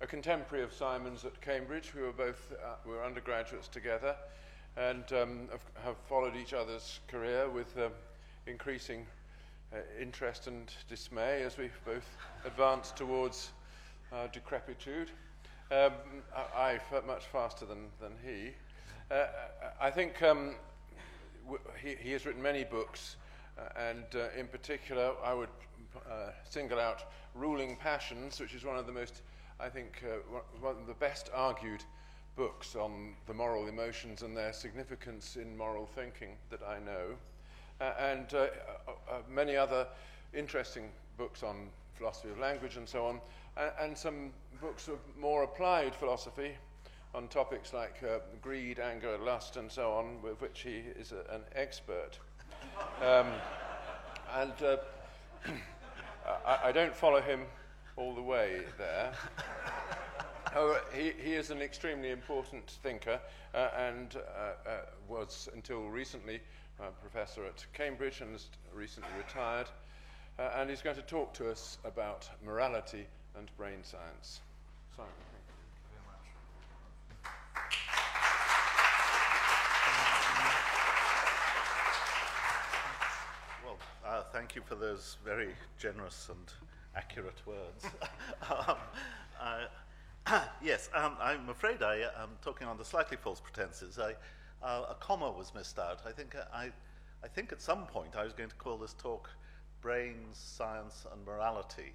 a contemporary of Simon's at Cambridge. We were undergraduates together, and have followed each other's career with increasing interest and dismay as we both advanced towards decrepitude. I much faster than he. I think he has written many books, and in particular I would single out Ruling Passions, which is one of the most, I think, one of the best argued books on the moral emotions and their significance in moral thinking that I know, and many other interesting books on philosophy of language and so on, and some books of more applied philosophy on topics like greed, anger, lust, and so on, with which he is an expert. I don't follow him all the way there. However, he is an extremely important thinker, and was until recently a professor at Cambridge and has recently retired, and he's going to talk to us about morality and brain science. Simon, thank you very much. Well, thank you for those very generous and accurate words. Yes, I'm afraid I am talking under slightly false pretenses. A comma was missed out. I think at some point I was going to call this talk Brains, Science and Morality,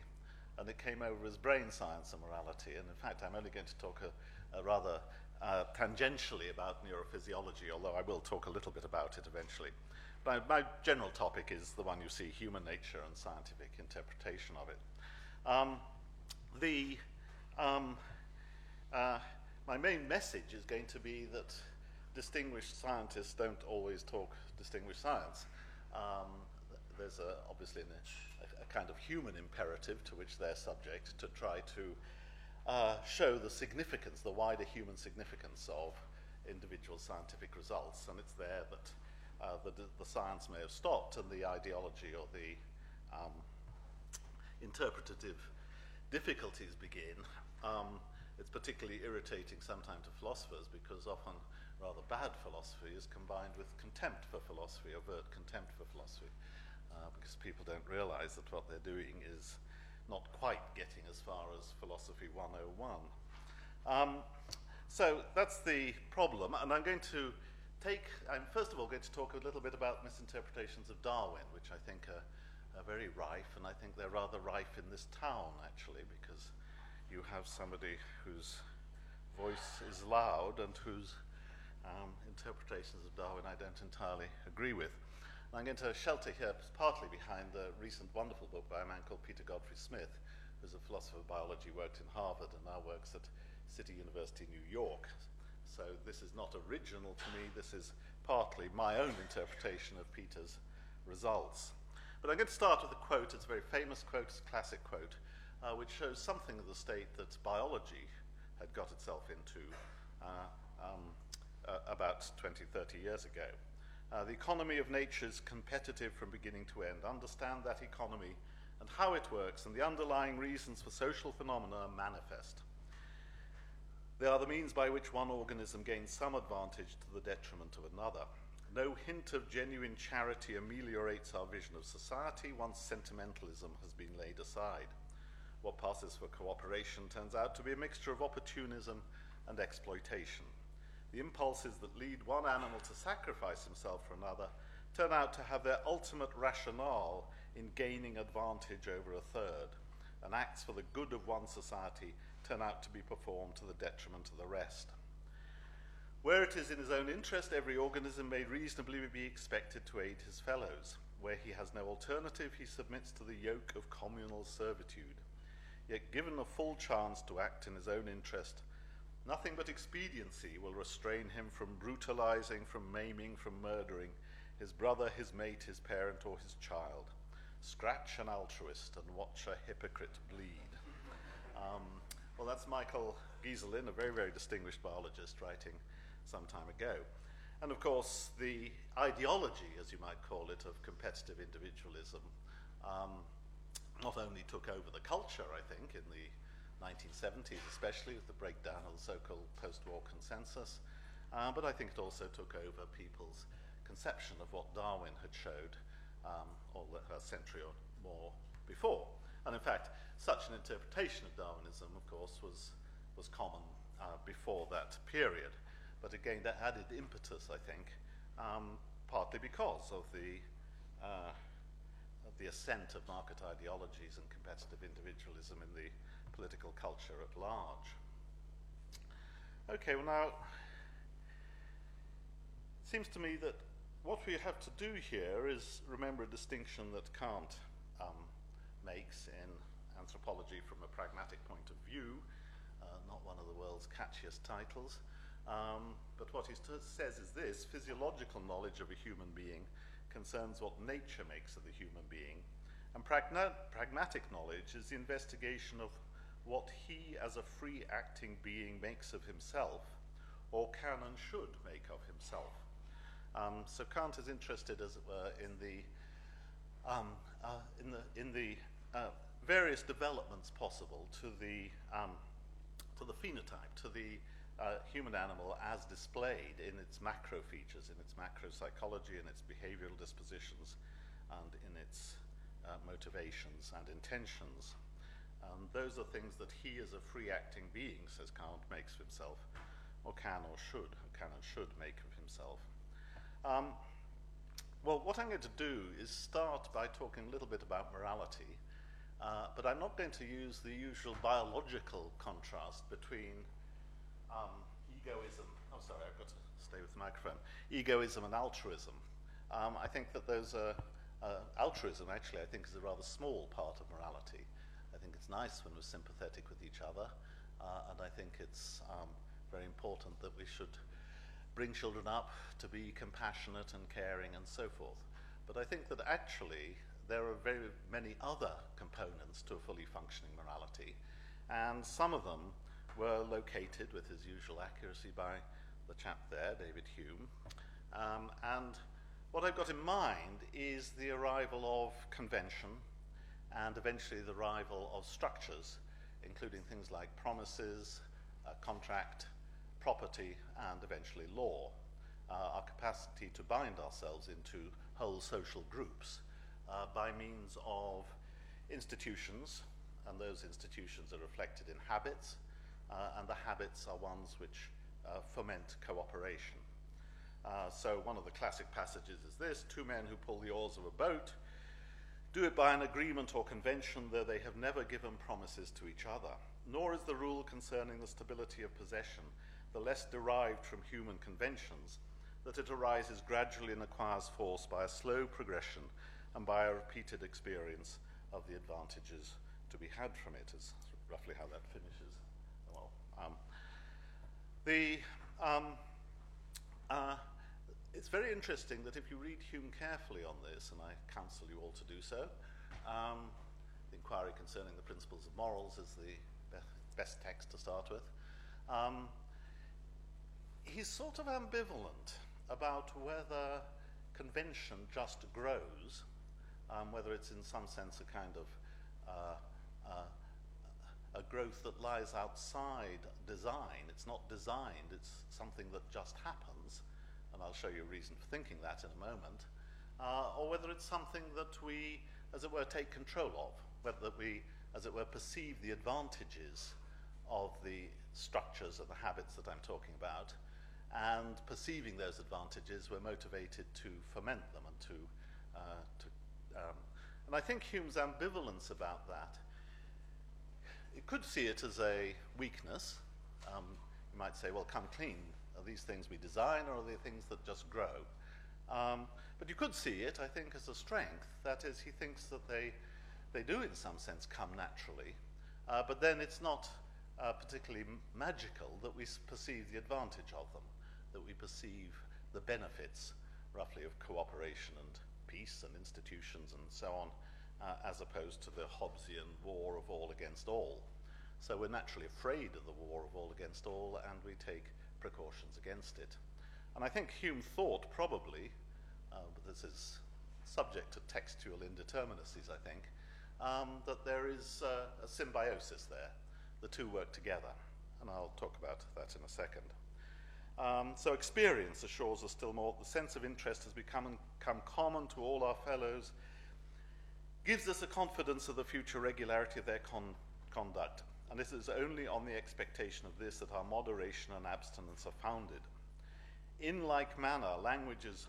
and it came over as Brain Science and Morality, and in fact I'm only going to talk rather tangentially about neurophysiology, although I will talk a little bit about it eventually. But my general topic is the one you see, human nature and scientific interpretation of it. My main message is going to be that distinguished scientists don't always talk distinguished science. There's obviously a kind of human imperative to which they're subject to try to show the significance, the wider human significance of individual scientific results, and it's there that the science may have stopped and the ideology or the interpretative difficulties begin. It's particularly irritating sometimes to philosophers because often rather bad philosophy is combined with contempt for philosophy, overt contempt for philosophy, because people don't realize that what they're doing is not quite getting as far as philosophy 101. So that's the problem, and I'm first of all going to talk a little bit about misinterpretations of Darwin, which I think are very rife, and I think they're rather rife in this town, actually, because you have somebody whose voice is loud and whose interpretations of Darwin I don't entirely agree with. And I'm going to shelter here partly behind the recent wonderful book by a man called Peter Godfrey Smith, who's a philosopher of biology, worked in Harvard and now works at City University, New York. So this is not original to me, this is partly my own interpretation of Peter's results. But I'm going to start with a quote. It's a very famous quote, it's a classic quote, which shows something of the state that biology had got itself into about 20, 30 years ago. The economy of nature is competitive from beginning to end. Understand that economy and how it works, and the underlying reasons for social phenomena are manifest. They are the means by which one organism gains some advantage to the detriment of another. No hint of genuine charity ameliorates our vision of society once sentimentalism has been laid aside. What passes for cooperation turns out to be a mixture of opportunism and exploitation. The impulses that lead one animal to sacrifice himself for another turn out to have their ultimate rationale in gaining advantage over a third, and acts for the good of one society turn out to be performed to the detriment of the rest. Where it is in his own interest, every organism may reasonably be expected to aid his fellows. Where he has no alternative, he submits to the yoke of communal servitude. Yet given a full chance to act in his own interest, nothing but expediency will restrain him from brutalizing, from maiming, from murdering his brother, his mate, his parent, or his child. Scratch an altruist and watch a hypocrite bleed. Well, that's Michael Gieselin, a very, very distinguished biologist, writing some time ago. And of course, the ideology, as you might call it, of competitive individualism not only took over the culture, I think, in the 1970s especially, with the breakdown of the so-called post-war consensus. But I think it also took over people's conception of what Darwin had showed a century or more before. And in fact, such an interpretation of Darwinism, of course, was common before that period. But it gained added impetus, I think, partly because of the ascent of market ideologies and competitive individualism in the political culture at large. Okay, well now, it seems to me that what we have to do here is remember a distinction that Kant makes in Anthropology from a Pragmatic Point of View, not one of the world's catchiest titles, but what he says is this: physiological knowledge of a human being concerns what nature makes of the human being, and pragmatic knowledge is the investigation of what he as a free-acting being makes of himself, or can and should make of himself. So Kant is interested, as it were, in the various developments possible to the phenotype, to the human animal as displayed in its macro features, in its macro psychology, in its behavioral dispositions, and in its motivations and intentions. Those are things that he, as a free-acting being, says Kant, makes of himself, or can and should make of himself. Well, what I'm going to do is start by talking a little bit about morality, but I'm not going to use the usual biological contrast between egoism, I've got to stay with the microphone, egoism and altruism. I think that those are, altruism actually I think is a rather small part of morality. I think it's nice when we're sympathetic with each other, and I think it's very important that we should bring children up to be compassionate and caring and so forth. But I think that actually there are very many other components to a fully functioning morality, and some of them were located with his usual accuracy by the chap there, David Hume. And what I've got in mind is the arrival of convention and eventually the arrival of structures, including things like promises, contract, property, and eventually law. Our capacity to bind ourselves into whole social groups by means of institutions, and those institutions are reflected in habits, and the habits are ones which foment cooperation. So one of the classic passages is this: two men who pull the oars of a boat do it by an agreement or convention, though they have never given promises to each other. Nor is the rule concerning the stability of possession the less derived from human conventions, that it arises gradually and acquires force by a slow progression and by a repeated experience of the advantages to be had from it, is roughly how that finishes. Well, it's very interesting that if you read Hume carefully on this, and I counsel you all to do so, the Inquiry Concerning the Principles of Morals is the best text to start with. He's sort of ambivalent about whether convention just grows, whether it's in some sense a kind of a growth that lies outside design. It's not designed, it's something that just happens, and I'll show you a reason for thinking that in a moment, or whether it's something that we, as it were, take control of, whether we, as it were, perceive the advantages of the structures and the habits that I'm talking about, and perceiving those advantages, we're motivated to foment them and and I think Hume's ambivalence about that, you could see it as a weakness. You might say, well, come clean. Are these things we design, or are they things that just grow? But you could see it, I think, as a strength. That is, he thinks that they do, in some sense, come naturally. But then it's not particularly magical that we perceive the advantage of them, that we perceive the benefits, roughly, of cooperation and peace and institutions and so on, as opposed to the Hobbesian war of all against all. So we're naturally afraid of the war of all against all, and we take precautions against it. And I think Hume thought probably, but this is subject to textual indeterminacies, I think, that there is a symbiosis there, the two work together, and I'll talk about that in a second. So experience assures us still more that the sense of interest has become common to all our fellows, gives us a confidence of the future regularity of their conduct, and it is only on the expectation of this that our moderation and abstinence are founded. In like manner, our languages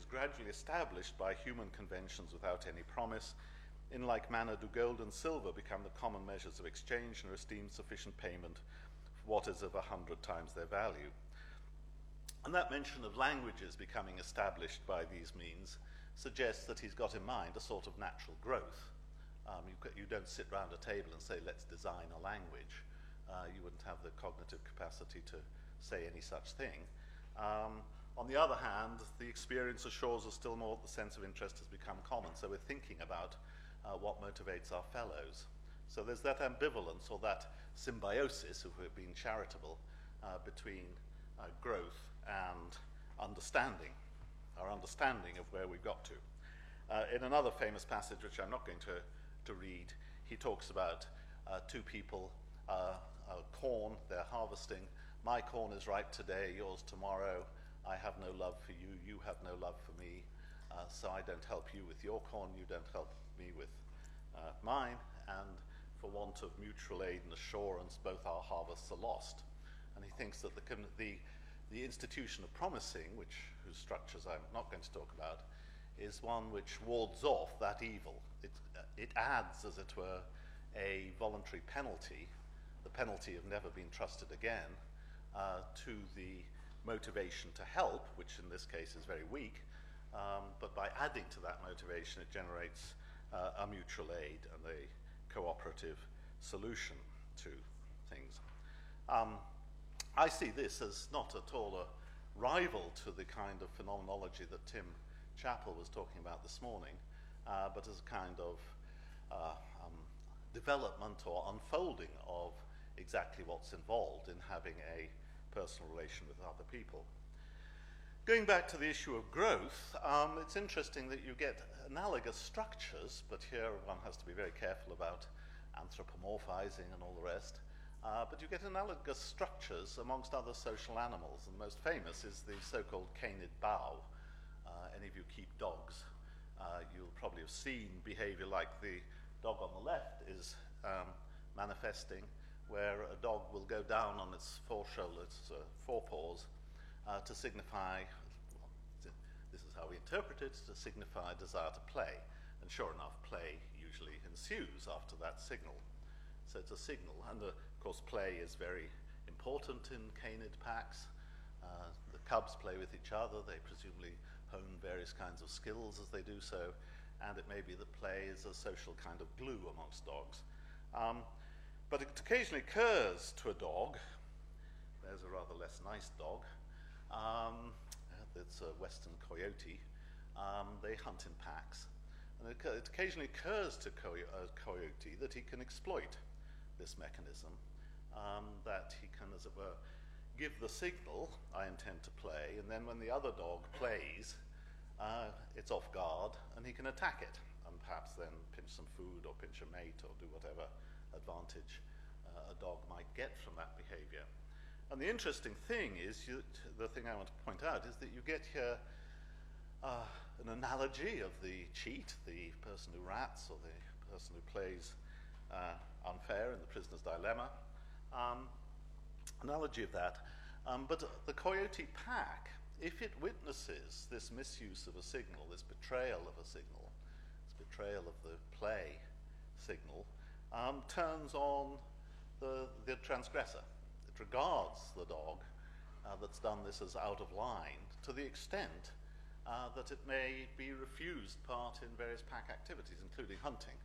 gradually established by human conventions without any promise. In like manner do gold and silver become the common measures of exchange and are esteemed sufficient payment for what is of 100 times their value. And that mention of languages becoming established by these means suggests that he's got in mind a sort of natural growth. You don't sit round a table and say, let's design a language. You wouldn't have the cognitive capacity to say any such thing. On the other hand, the experience assures us still more that the sense of interest has become common. So we're thinking about what motivates our fellows. So there's that ambivalence or that symbiosis, if we're being charitable, between growth and understanding, our understanding of where we've got to. In another famous passage, which I'm not going to read, he talks about two people, corn, they're harvesting. My corn is ripe today, yours tomorrow. I have no love for you, you have no love for me. So I don't help you with your corn, you don't help me with mine. And for want of mutual aid and assurance, both our harvests are lost. And he thinks that the institution of promising, whose structures I'm not going to talk about, is one which wards off that evil. It adds, as it were, a voluntary penalty, the penalty of never being trusted again, to the motivation to help, which in this case is very weak, but by adding to that motivation, it generates a mutual aid and a cooperative solution to things. I see this as not at all a rival to the kind of phenomenology that Tim Chappell was talking about this morning, but as a kind of development or unfolding of exactly what's involved in having a personal relation with other people. Going back to the issue of growth, it's interesting that you get analogous structures, but here one has to be very careful about anthropomorphizing and all the rest. But you get analogous structures amongst other social animals, and the most famous is the so-called canid bow. Any of you keep dogs, you'll probably have seen behavior like the dog on the left is manifesting, where a dog will go down on its forepaws to signify, this is how we interpret it, to signify a desire to play. And sure enough, play usually ensues after that signal. So it's a signal, and of course play is very important in canid packs. The cubs play with each other, they presumably hone various kinds of skills as they do so, and it may be that play is a social kind of glue amongst dogs. But it occasionally occurs to a dog, there's a rather less nice dog, it's a western coyote, they hunt in packs, and it occasionally occurs to a coyote that he can exploit this mechanism, that he can, as it were, give the signal, I intend to play, and then when the other dog plays, it's off guard, and he can attack it, and perhaps then pinch some food or pinch a mate or do whatever advantage a dog might get from that behavior. And the interesting thing is, the thing I want to point out is that you get here an analogy of the cheat, the person who rats, or the person who plays unfair in the prisoner's dilemma. Analogy of that. But the coyote pack, if it witnesses this misuse of a signal, this betrayal of a signal, this betrayal of the play signal, turns on the transgressor. It regards the dog that's done this as out of line to the extent that it may be refused part in various pack activities, including hunting.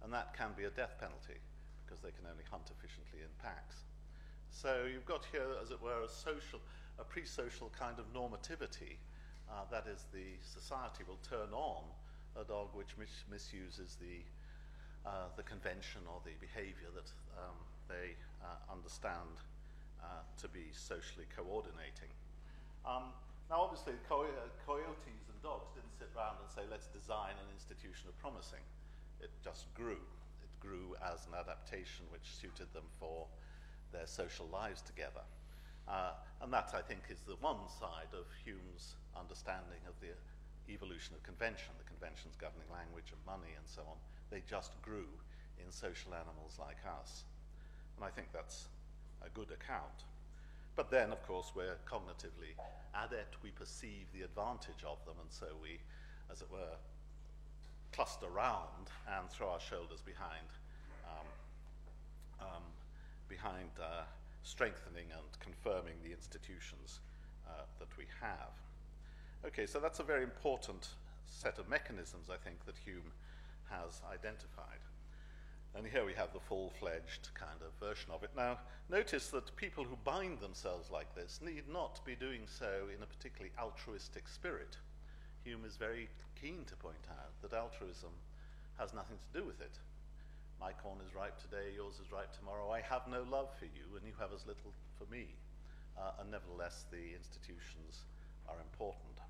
And that can be a death penalty, because they can only hunt efficiently in packs. So you've got here, as it were, a pre-social kind of normativity. That is, the society will turn on a dog which misuses the convention or the behavior that they understand to be socially coordinating. Now, obviously, coyotes and dogs didn't sit around and say, let's design an institution of promising. It just grew. It grew as an adaptation which suited them for their social lives together. And that, I think, is the one side of Hume's understanding of the evolution of convention, the conventions governing language and money and so on. They just grew in social animals like us. And I think that's a good account. But then, of course, we're cognitively adept. We perceive the advantage of them, and so we, as it were, cluster round and throw our shoulders behind strengthening and confirming the institutions that we have. Okay, so that's a very important set of mechanisms, I think, that Hume has identified. And here we have the full-fledged kind of version of it. Now, notice that people who bind themselves like this need not be doing so in a particularly altruistic spirit. Hume is very keen to point out that altruism has nothing to do with it. My corn is ripe today, yours is ripe tomorrow. I have no love for you, and you have as little for me. And nevertheless, the institutions are important.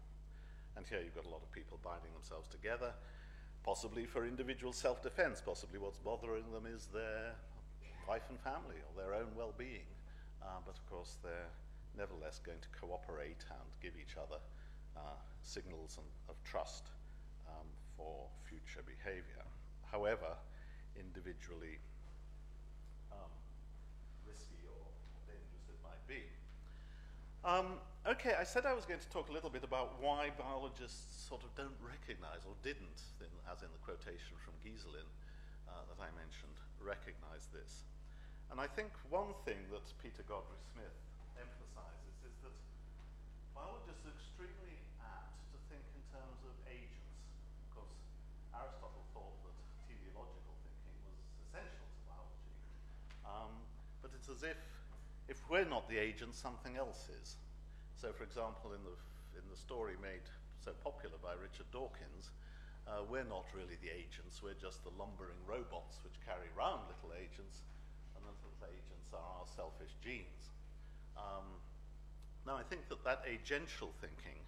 And here you've got a lot of people binding themselves together, possibly for individual self-defense. Possibly what's bothering them is their wife and family or their own well-being. But of course, they're nevertheless going to cooperate and give each other signals of trust for future behavior, however individually risky or dangerous it might be. Okay, I said I was going to talk a little bit about why biologists sort of don't recognize, or didn't, as in the quotation from Gieselin that I mentioned, recognize this. And I think one thing that Peter Godfrey Smith emphasizes is that biologists are extremely apt to think in terms of agents. Of course, Aristotle thought that teleological thinking was essential to biology. But it's as if we're not the agent, something else is. So, for example, in the story made so popular by Richard Dawkins, we're not really the agents, we're just the lumbering robots which carry around little agents, and those little agents are our selfish genes. Now, I think that agential thinking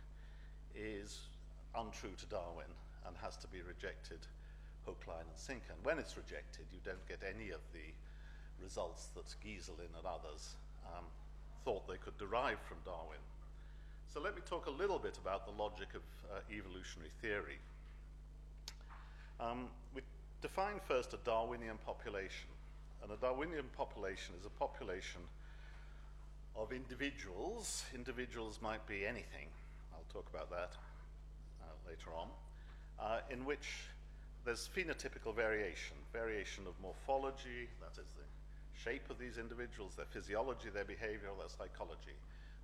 is untrue to Darwin and has to be rejected hook, line, and sinker. And when it's rejected, you don't get any of the results that Gieselin and others thought they could derive from Darwin. So let me talk a little bit about the logic of evolutionary theory. We define first a Darwinian population. And a Darwinian population is a population of individuals. Individuals might be anything. I'll talk about that later on. In which there's phenotypical variation of morphology, that is the shape of these individuals, their physiology, their behavior, their psychology.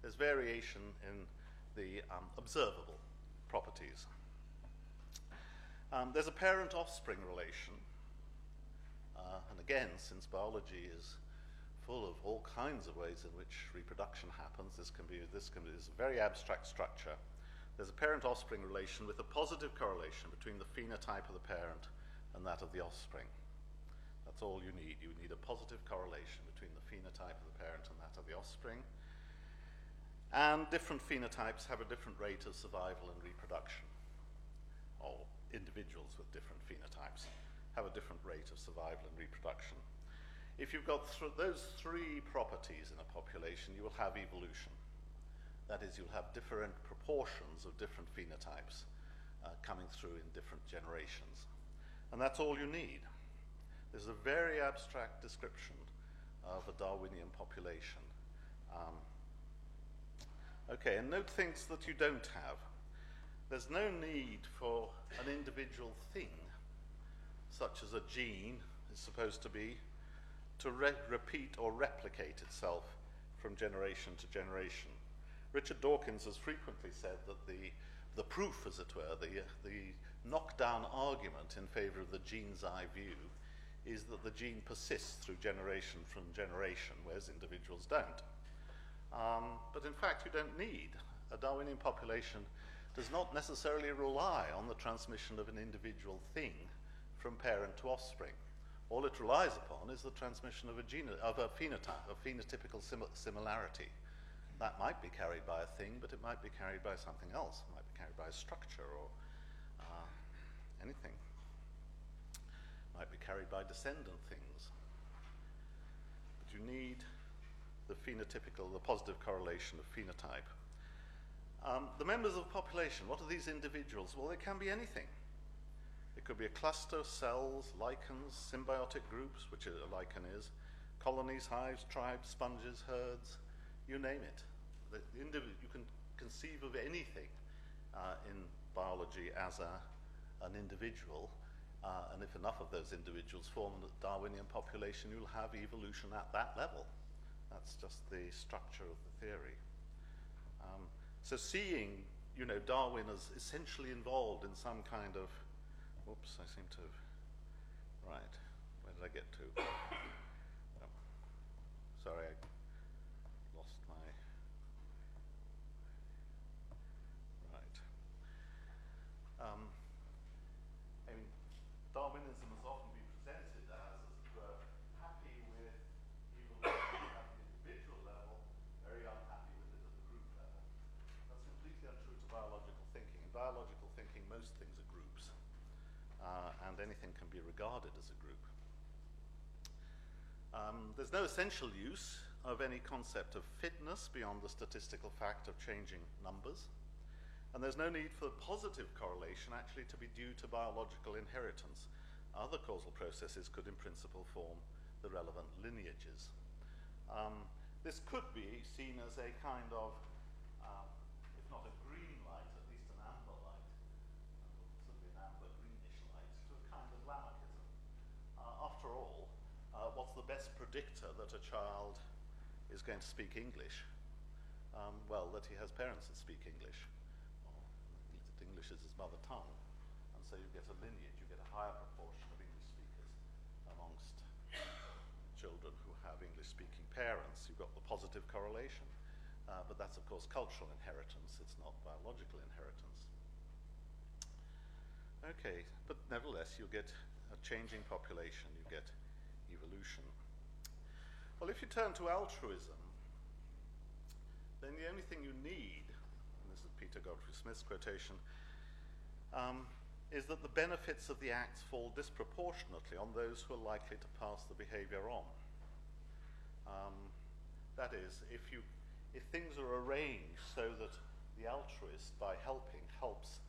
There's variation in the observable properties. There's a parent-offspring relation. And again, since biology is full of all kinds of ways in which reproduction happens, this is a very abstract structure. There's a parent-offspring relation with a positive correlation between the phenotype of the parent and that of the offspring. That's all you need. You need a positive correlation between the phenotype of the parent and that of the offspring. And different phenotypes have a different rate of survival and reproduction. Or individuals with different phenotypes have a different rate of survival and reproduction. If you've got those three properties in a population, you will have evolution. That is, you'll have different proportions of different phenotypes coming through in different generations. And that's all you need. This is a very abstract description of a Darwinian population. Okay, and note things that you don't have. There's no need for an individual thing, such as a gene is supposed to be, to repeat or replicate itself from generation to generation. Richard Dawkins has frequently said that the proof, as it were, the knockdown argument in favor of the gene's eye view is that the gene persists through generation from generation, whereas individuals don't. But in fact, you don't need. A Darwinian population does not necessarily rely on the transmission of an individual thing from parent to offspring. All it relies upon is the transmission of a phenotype, a phenotypical similarity. That might be carried by a thing, but it might be carried by something else. It might be carried by a structure or anything. might be carried by descendant things. But you need the phenotypical, the positive correlation of phenotype. The members of the population, what are these individuals? Well, they can be anything. It could be a cluster, cells, lichens, symbiotic groups, which a lichen is, colonies, hives, tribes, sponges, herds, you name it. You can conceive of anything in biology as an individual, and if enough of those individuals form a Darwinian population, you'll have evolution at that level. That's just the structure of the theory. So seeing, Darwin as essentially involved in some kind of, oops, I seem to have, right, where did I get to? Oh, sorry, I lost my, right. I mean, Darwinism has often been presented as it were, happy with evolution at the individual level, very unhappy with it at the group level. That's completely untrue to biological thinking. In biological thinking, most things are groups, and anything can be regarded as a group. There's no essential use of any concept of fitness beyond the statistical fact of changing numbers. And there's no need for positive correlation actually to be due to biological inheritance. Other causal processes could in principle form the relevant lineages. This could be seen as a kind of, if not a green light, at least an amber light, sort of an amber greenish light, to a kind of Lamarckism. After all, what's the best predictor that a child is going to speak English? Well, that he has parents that speak English. English is his mother tongue, and so you get a lineage, you get a higher proportion of English speakers amongst children who have English-speaking parents. You've got the positive correlation, but that's of course cultural inheritance, it's not biological inheritance. Okay, but nevertheless you get a changing population, you get evolution. Well, if you turn to altruism, then the only thing you need, and this is Peter Godfrey Smith's quotation, is that the benefits of the acts fall disproportionately on those who are likely to pass the behavior on. That is, if things are arranged so that the altruist, by helping, helps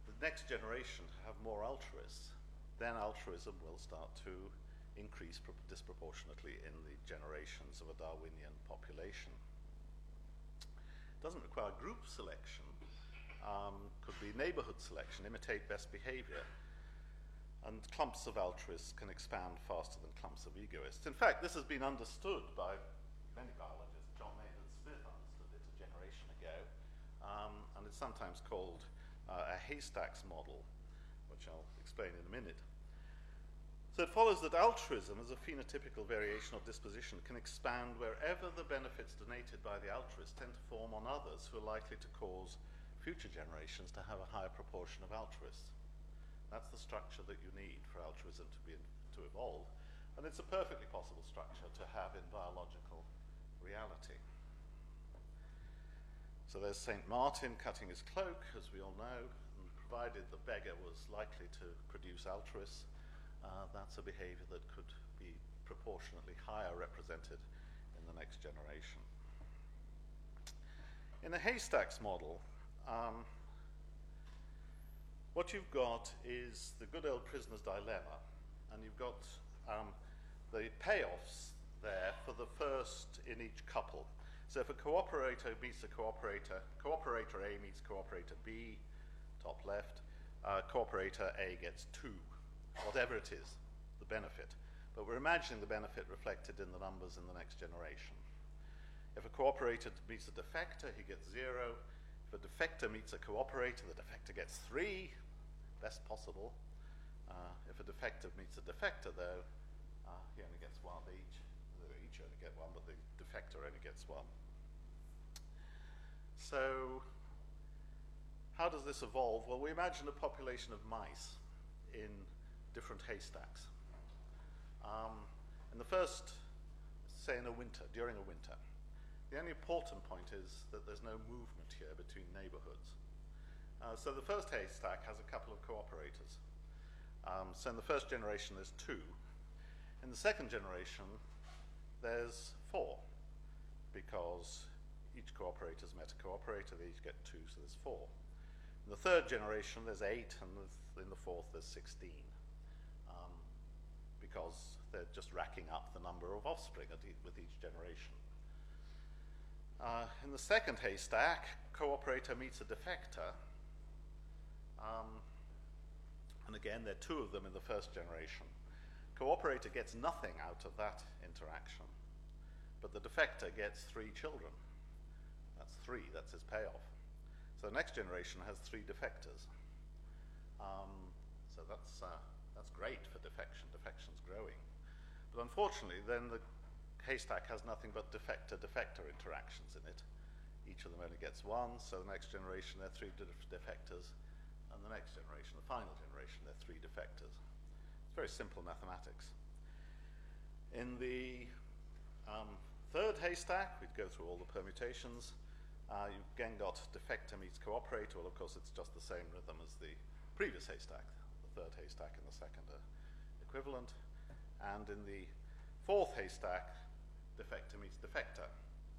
the next generation to have more altruists, then altruism will start to increase disproportionately in the generations of a Darwinian population. It doesn't require group selection. Could be neighborhood selection, imitate best behavior. And clumps of altruists can expand faster than clumps of egoists. In fact, this has been understood by many biologists. John Maynard Smith understood it a generation ago. And it's sometimes called a haystacks model, which I'll explain in a minute. So it follows that altruism as a phenotypical variation of disposition can expand wherever the benefits donated by the altruist tend to form on others who are likely to cause future generations to have a higher proportion of altruists. That's the structure that you need for altruism to evolve, and it's a perfectly possible structure to have in biological reality. So there's St. Martin cutting his cloak, as we all know, and provided the beggar was likely to produce altruists, that's a behavior that could be proportionately higher represented in the next generation. In a haystacks model, what you've got is the good old prisoner's dilemma, and you've got the payoffs there for the first in each couple. So if a cooperator meets a cooperator A meets cooperator B, top left, cooperator A gets 2, whatever it is, the benefit. But we're imagining the benefit reflected in the numbers in the next generation. If a cooperator meets a defector, he gets 0. If a defector meets a cooperator, the defector gets 3, best possible. If a defector meets a defector, though, he only gets 1 each. They each only get 1, but the defector only gets 1. So, how does this evolve? Well, we imagine a population of mice in different haystacks. In the first, say in a winter, during a winter, the only important point is that there's no movement here between neighborhoods. So the first haystack has a couple of cooperators. So in the first generation, there's 2. In the second generation, there's 4, because each cooperator's met a cooperator, they each get 2, so there's 4. In the third generation, there's 8, and in the fourth, there's 16, because they're just racking up the number of offspring with each generation. In the second haystack, cooperator meets a defector, and again, there are 2 of them in the first generation. Cooperator gets nothing out of that interaction, but the defector gets 3 children. That's 3, that's his payoff. So the next generation has 3 defectors. So that's great for defection. Defection's growing. But unfortunately, then the haystack has nothing but defector-defector interactions in it. Each of them only gets 1, so the next generation there are 3 defectors, and the next generation, the final generation, there are 3 defectors. It's very simple mathematics. In the third haystack, we'd go through all the permutations. You've again got defector meets cooperator. Well, of course, it's just the same rhythm as the previous haystack. The third haystack and the second are equivalent. And in the fourth haystack, defector meets defector.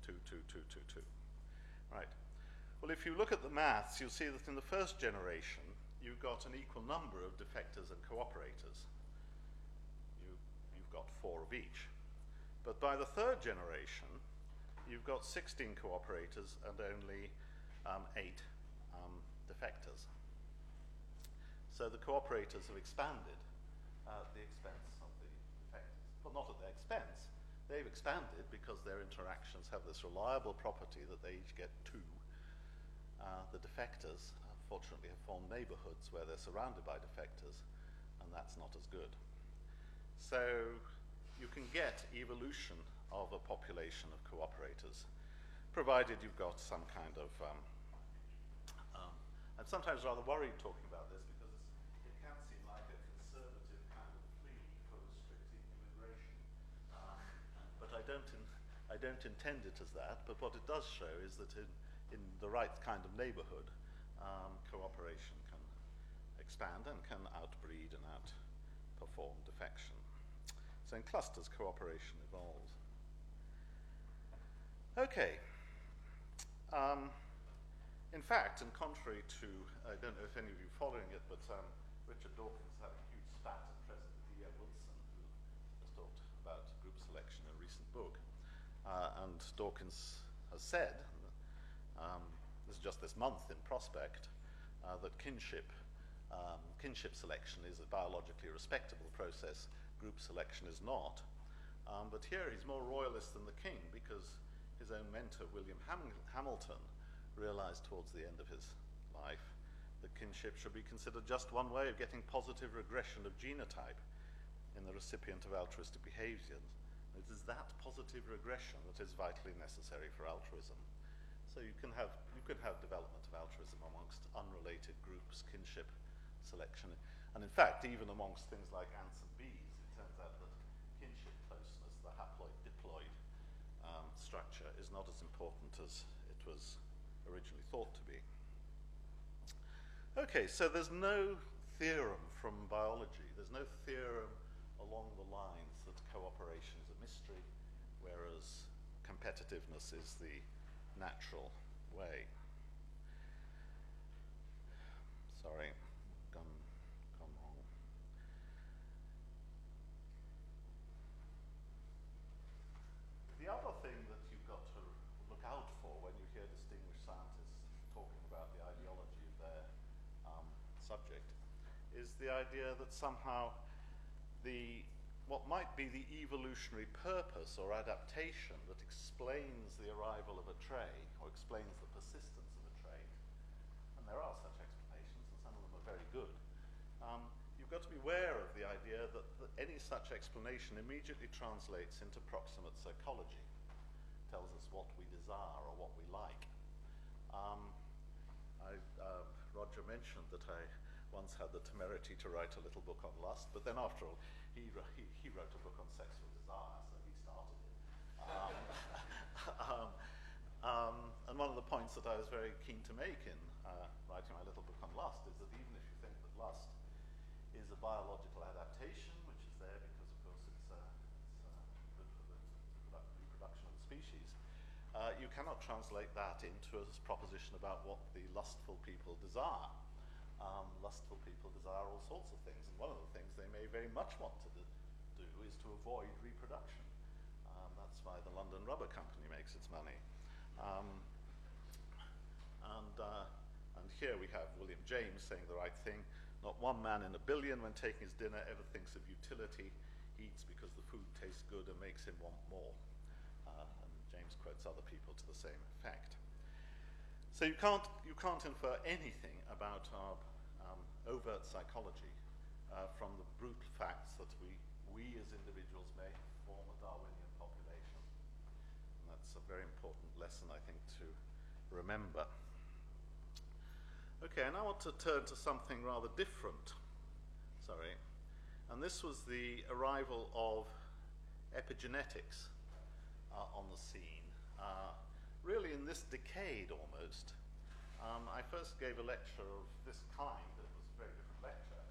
2, 2, 2, 2, 2. Right. Well, if you look at the maths, you'll see that in the first generation, you've got an equal number of defectors and cooperators. You've got 4 of each. But by the third generation, you've got 16 cooperators and only 8 defectors. So the cooperators have expanded at the expense of the defectors. Well, not at their expense. They've expanded because their interactions have this reliable property that they each get 2. The defectors, unfortunately, have formed neighborhoods where they're surrounded by defectors, and that's not as good. So you can get evolution of a population of cooperators, provided you've got some kind of... I'm sometimes rather worried talking about this because it can seem like a conservative kind of plea for restricting immigration. But I don't intend it as that, but what it does show is that in the right kind of neighborhood, cooperation can expand and can outbreed and outperform defection. So in clusters, cooperation evolves. Okay. In fact, and contrary to, I don't know if any of you are following it, but Richard Dawkins had a huge spat at President E.M. Wilson, who has talked about group selection in a recent book. And Dawkins has said, this is just this month in Prospect, that kinship selection is a biologically respectable process, group selection is not. But here he's more royalist than the king because his own mentor, William Hamilton, realized towards the end of his life that kinship should be considered just one way of getting positive regression of genotype in the recipient of altruistic behavior. It is that positive regression that is vitally necessary for altruism. So you can have development of altruism amongst unrelated groups, kinship selection, and in fact, even amongst things like ants and bees, it turns out that kinship closeness, the haploid-diploid structure, is not as important as it was originally thought to be. Okay, so there's no theorem from biology. There's no theorem along the lines that cooperation is a mystery, whereas competitiveness is the natural way. Sorry, gone wrong. The other thing that you've got to look out for when you hear distinguished scientists talking about the ideology of their subject is the idea that somehow what might be the evolutionary purpose or adaptation that explains the arrival of a trait or explains the persistence of a trait, and there are such explanations and some of them are very good, you've got to be aware of the idea that any such explanation immediately translates into proximate psychology, tells us what we desire or what we like. Roger mentioned that I once had the temerity to write a little book on lust, but then after all, he wrote a book on sexual desire, so he started it. And one of the points that I was very keen to make in writing my little book on lust is that even if you think that lust is is a biological adaptation, which is there because, of course, it's good for the reproduction of the species. You cannot translate that into a proposition about what the lustful people desire. Lustful people desire all sorts of things, and one of the things they may very much want to do is to avoid reproduction. That's why the London Rubber Company makes its money. And here we have William James saying the right thing. Not one man in a billion, when taking his dinner, ever thinks of utility. He eats because the food tastes good and makes him want more. And James quotes other people to the same effect. So you can't infer anything about our overt psychology from the brutal facts that we as individuals may form a Darwinian population. And that's a very important lesson, I think, to remember. Okay, and I want to turn to something rather different. Sorry. And this was the arrival of epigenetics on the scene, really in this decade almost. I first gave a lecture of this kind, it was a very different lecture,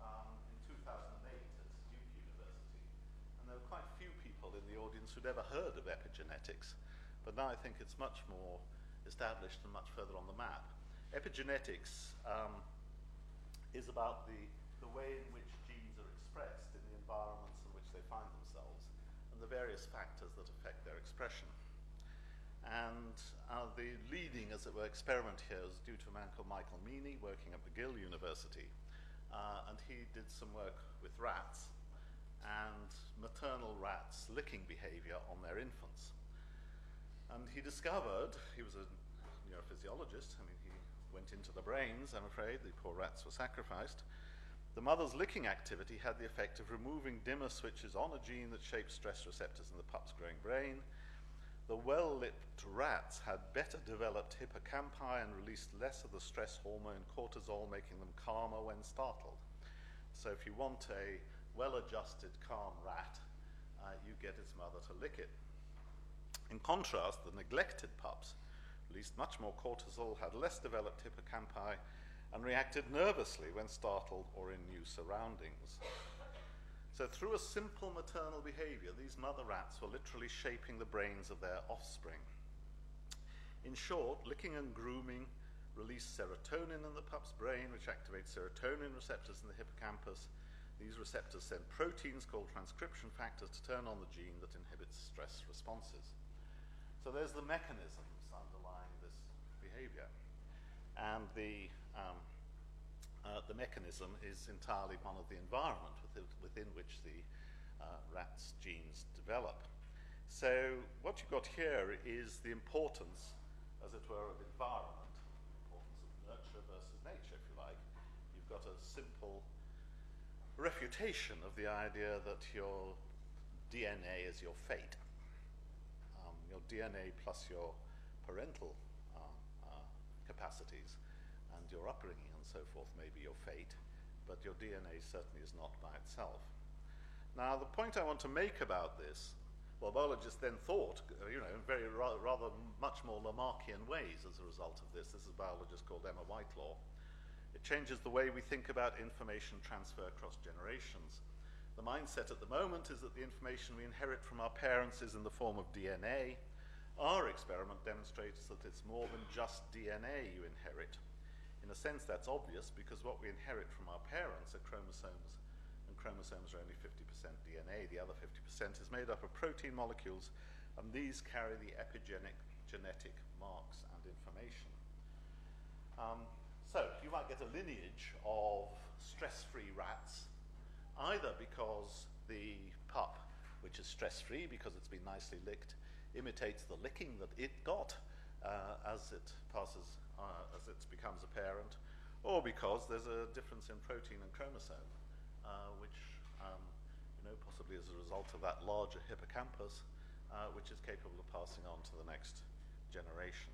in 2008 at Duke University. And there were quite a few people in the audience who'd ever heard of epigenetics, but now I think it's much more established and much further on the map. Epigenetics is about the way in which genes are expressed in the environments in which they find themselves and the various factors that affect their expression. And the leading, as it were, experiment here is due to a man called Michael Meany working at McGill University. And he did some work with rats and maternal rats' licking behavior on their infants. And he discovered, he was a neurophysiologist, I mean, he went into the brains, I'm afraid, the poor rats were sacrificed. The mother's licking activity had the effect of removing dimmer switches on a gene that shapes stress receptors in the pup's growing brain. The well-lipped rats had better developed hippocampi and released less of the stress hormone cortisol, making them calmer when startled. So if you want a well-adjusted, calm rat, you get its mother to lick it. In contrast, the neglected pups released much more cortisol, had less developed hippocampi, and reacted nervously when startled or in new surroundings. So through a simple maternal behavior, these mother rats were literally shaping the brains of their offspring. In short, licking and grooming released serotonin in the pup's brain, which activates serotonin receptors in the hippocampus. These receptors send proteins called transcription factors to turn on the gene that inhibits stress responses. So there's the mechanisms underlying this behavior. And the mechanism is entirely one of the environment within which the rat's genes develop. So what you've got here is the importance, as it were, of environment, the importance of nurture versus nature, if you like. You've got a simple refutation of the idea that your DNA is your fate. Your DNA plus your parental capacities and your upbringing and so forth may be your fate, but your DNA certainly is not by itself. Now, the point I want to make about this, well, biologists then thought, in very rather much more Lamarckian ways as a result of this. This is a biologist called Emma Whitelaw. It changes the way we think about information transfer across generations. The mindset at the moment is that the information we inherit from our parents is in the form of DNA. Our experiment demonstrates that it's more than just DNA you inherit. In a sense, that's obvious because what we inherit from our parents are chromosomes, and chromosomes are only 50% DNA. The other 50% is made up of protein molecules, and these carry the epigenetic marks and information. So you might get a lineage of stress-free rats, either because the pup, which is stress-free because it's been nicely licked, imitates the licking that it got as it becomes a parent, or because there's a difference in protein and chromosome, which, possibly as a result of that larger hippocampus, which is capable of passing on to the next generation.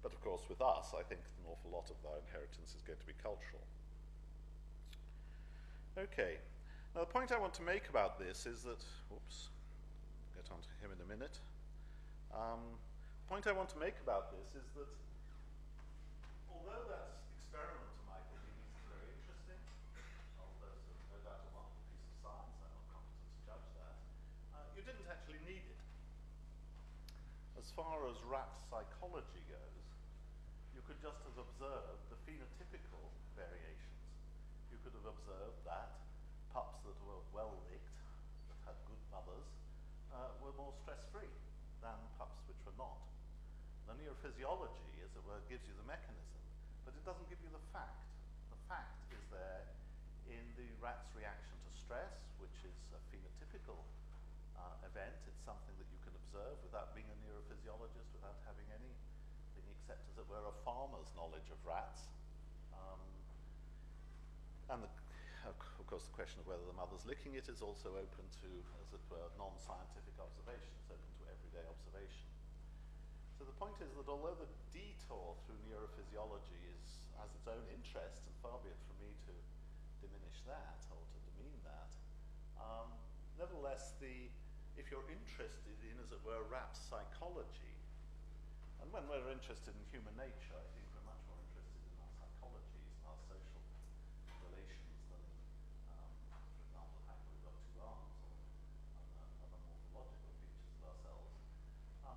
But of course, with us, I think an awful lot of our inheritance is going to be cultural. Okay. Now, the point I want to make about this is that, get on to him in a minute. The point I want to make about this is that although that experiment to Michael Meany's is very interesting, although far as rat psychology goes, you could just have observed the phenotypical variations. You could have observed that pups that were well licked, that had good mothers, were more stress-free than pups which were not. The neurophysiology, as it were, gives you the mechanism, but it doesn't give you the fact. The fact is there in the rat's reaction to stress, which is a phenotypical event. It's something that you can observe without being a neurophysiologist, without having anything except, as it were, a farmer's knowledge of rats. And of course, the question of whether the mother's licking it is also open to, as it were, non-scientific observation. It's open to everyday observation. So the point is that although the detour through neurophysiology has its own interest, and far be it from me to diminish that or to demean that, nevertheless, if you're interested in, as it were, rat psychology, and when we're interested in human nature, I think we're much more interested in our psychologies and our social relations than in, for example, the fact that we've got two arms or other morphological features of ourselves.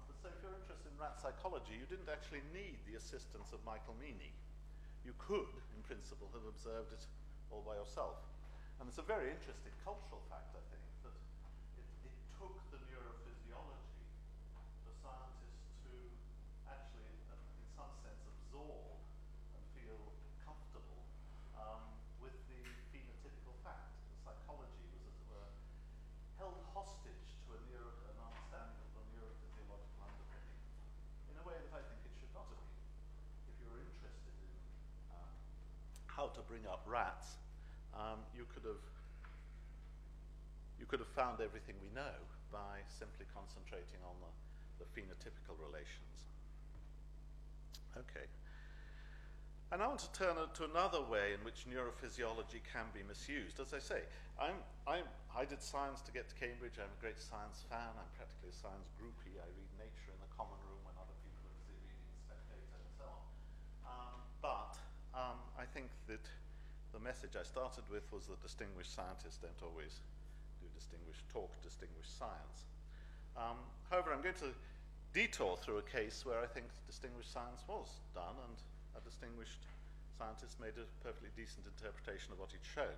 But so if you're interested in rat psychology, you didn't actually need the assistance of Michael Meany. You could, in principle, have observed it all by yourself. And it's a very interesting cultural fact, I think, that it took the neurophysiology for scientists to actually, in some sense, absorb and feel comfortable with the phenotypical fact. The psychology was, as it were, held hostage to an understanding of the neurophysiological underpinning in a way that I think it should not have been. If you were interested in how to bring up rats, you could have found everything we know by simply concentrating on the phenotypical relations. Okay. And I want to turn to another way in which neurophysiology can be misused. As I say, I did science to get to Cambridge. I'm a great science fan. I'm practically a science groupie. I read Nature in the common room when other people are busy reading Spectator and so on. But I think that the message I started with was that distinguished scientists don't always talk distinguished science. However, I'm going to detour through a case where I think distinguished science was done, and a distinguished scientist made a perfectly decent interpretation of what he'd shown.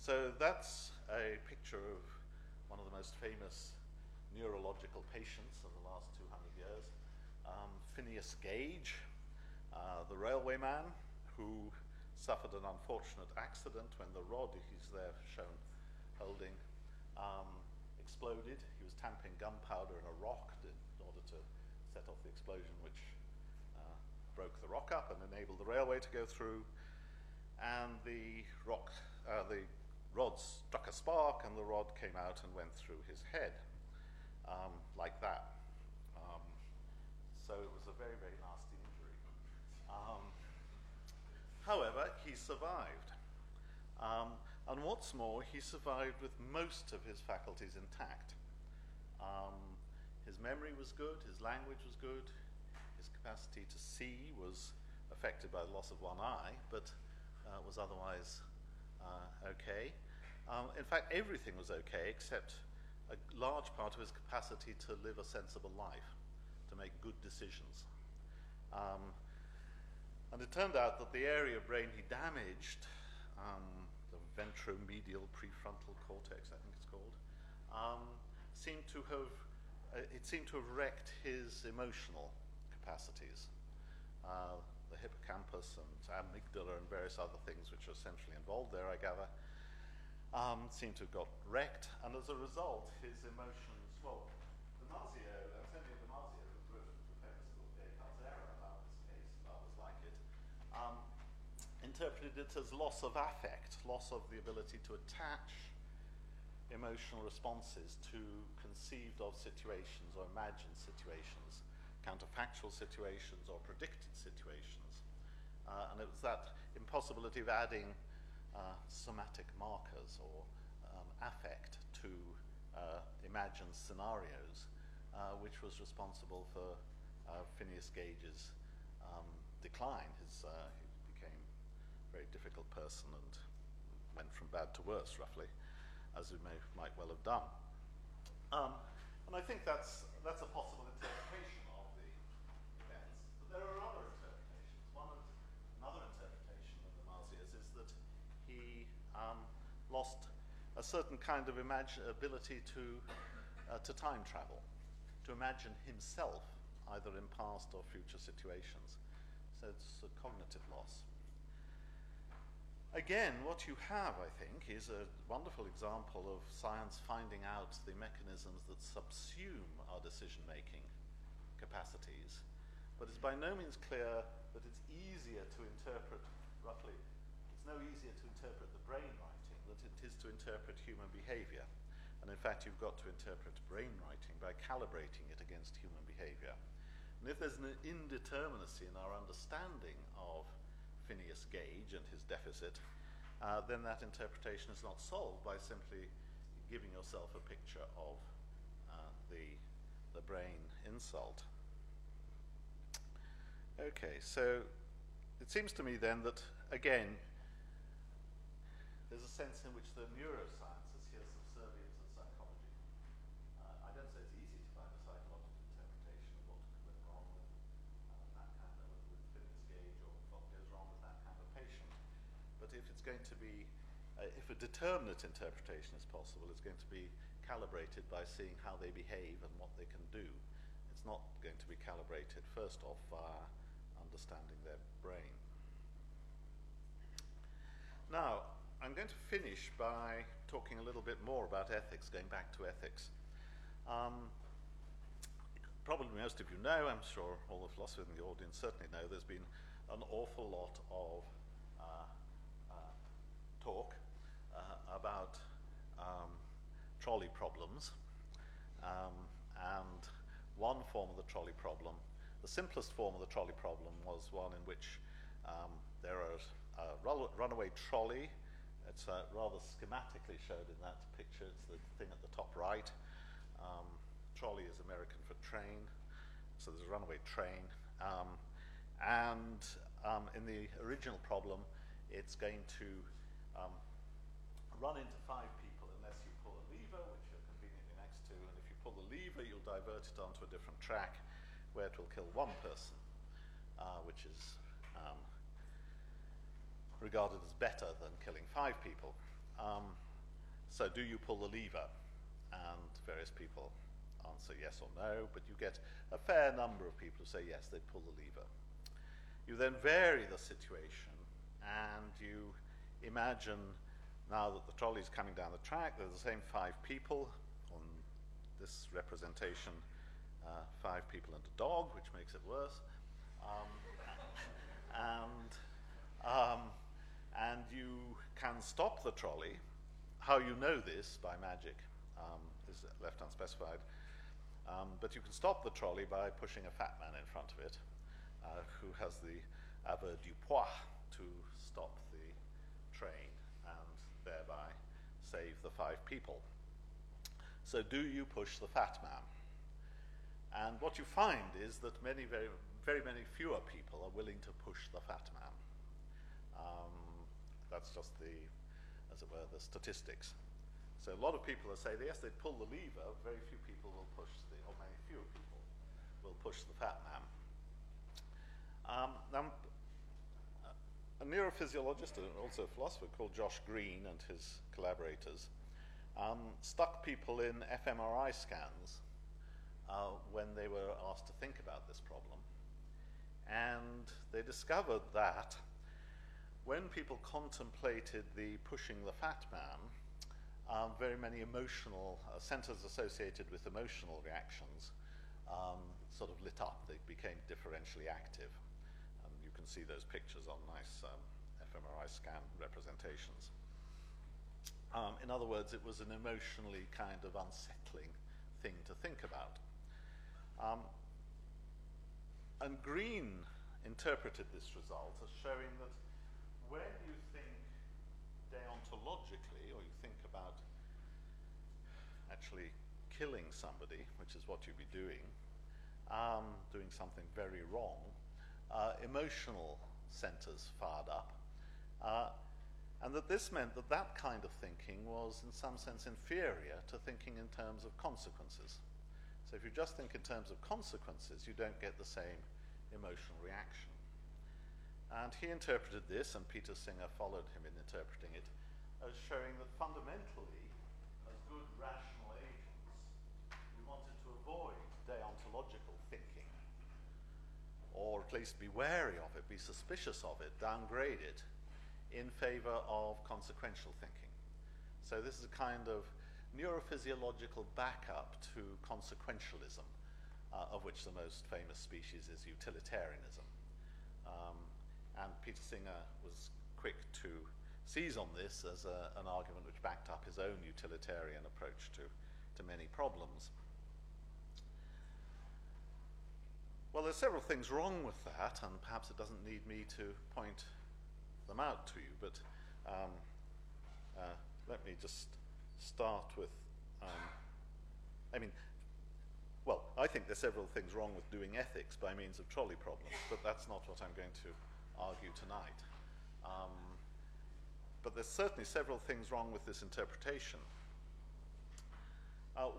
So that's a picture of one of the most famous neurological patients of the last 200 years, Phineas Gage, the railway man who suffered an unfortunate accident when the rod he's there shown holding exploded. He was tamping gunpowder in a rock in order to set off the explosion, which broke the rock up and enabled the railway to go through. And the rod struck a spark, and the rod came out and went through his head, like that. So it was a very, very nasty injury. However, he survived. And what's more, he survived with most of his faculties intact. His memory was good, his language was good, his capacity to see was affected by the loss of one eye, but was otherwise okay. In fact, everything was okay except a large part of his capacity to live a sensible life, to make good decisions. And it turned out that the area of brain he damaged, the ventromedial prefrontal cortex, I think it's called, seemed to have wrecked his emotional capacities. The hippocampus and amygdala and various other things which are essentially involved there, I gather, seemed to have got wrecked, and as a result, his emotions, well, Antonio Damasio, who wrote the famous book Descartes' Error about this case and others like it, interpreted it as loss of affect, loss of the ability to attach emotional responses to conceived of situations or imagined situations, counterfactual situations or predicted situations. And it was that impossibility of adding somatic markers or affect to imagined scenarios, which was responsible for Phineas Gage's decline. He became a very difficult person and went from bad to worse, roughly, as he might well have done. And I think that's a possible interpretation of certain kind of ability to time travel, to imagine himself either in past or future situations. So it's a cognitive loss. Again, what you have, I think, is a wonderful example of science finding out the mechanisms that subsume our decision-making capacities, but it's by no means clear that it's easier to interpret, roughly, it's no easier to interpret the brain writing than it is to interpret human behavior. And in fact, you've got to interpret brain writing by calibrating it against human behavior. And if there's an indeterminacy in our understanding of Phineas Gage and his deficit, then that interpretation is not solved by simply giving yourself a picture of the brain insult. Okay, so it seems to me then that, again, there's a sense in which the neurosciences here subservient to psychology. I don't say it's easy to find a psychological interpretation of what went wrong with that kind of with Phineas Gage, or what goes wrong with that kind of patient. But if it's going to be, if a determinate interpretation is possible, it's going to be calibrated by seeing how they behave and what they can do. It's not going to be calibrated first off via understanding their brain. Now, I'm going to finish by talking a little bit more about ethics, going back to ethics. Probably most of you know, I'm sure all the philosophers in the audience certainly know, there's been an awful lot of talk about trolley problems. And one form of the trolley problem, the simplest form of the trolley problem, was one in which there is a runaway trolley. It's rather schematically showed in that picture. It's the thing at the top right. Trolley is American for train, so there's a runaway train. In the original problem, it's going to run into 5 people unless you pull a lever, which you're conveniently next to, and if you pull the lever, you'll divert it onto a different track where it will kill 1 person, which is regarded as better than killing 5 people. So do you pull the lever? And various people answer yes or no, but you get a fair number of people who say yes, they pull the lever. You then vary the situation, and you imagine now that the trolley is coming down the track, there's the same 5 people. On this representation, 5 people and a dog, which makes it worse. And you can stop the trolley. How you know this, by magic, is left unspecified. But you can stop the trolley by pushing a fat man in front of it, who has the avoirdupois to stop the train and thereby save the 5 people. So do you push the fat man? And what you find is that very many fewer people are willing to push the fat man. That's just as it were, the statistics. So a lot of people will say, yes, they'd pull the lever, very few people will push or many fewer people will push the fat man. Now, a neurophysiologist and also a philosopher called Josh Green and his collaborators stuck people in fMRI scans when they were asked to think about this problem. And they discovered that when people contemplated the pushing the fat man, very many emotional centers associated with emotional reactions sort of lit up. They became differentially active. You can see those pictures on nice fMRI scan representations. In other words, it was an emotionally kind of unsettling thing to think about. And Green interpreted this result as showing that when you think deontologically, or you think about actually killing somebody, which is what you'd be doing something very wrong, emotional centers fired up. And that this meant that that kind of thinking was in some sense inferior to thinking in terms of consequences. So if you just think in terms of consequences, you don't get the same emotional reaction. And he interpreted this, and Peter Singer followed him in interpreting it, as showing that fundamentally good rational agents, we wanted to avoid deontological thinking, or at least be wary of it, be suspicious of it, downgrade it, in favor of consequential thinking. So this is a kind of neurophysiological backup to consequentialism, of which the most famous species is utilitarianism. And Peter Singer was quick to seize on this as an argument which backed up his own utilitarian approach to many problems. Well, there's several things wrong with that, and perhaps it doesn't need me to point them out to you, but let me just start with, I think there's several things wrong with doing ethics by means of trolley problems, but that's not what I'm going to argue tonight. But there's certainly several things wrong with this interpretation.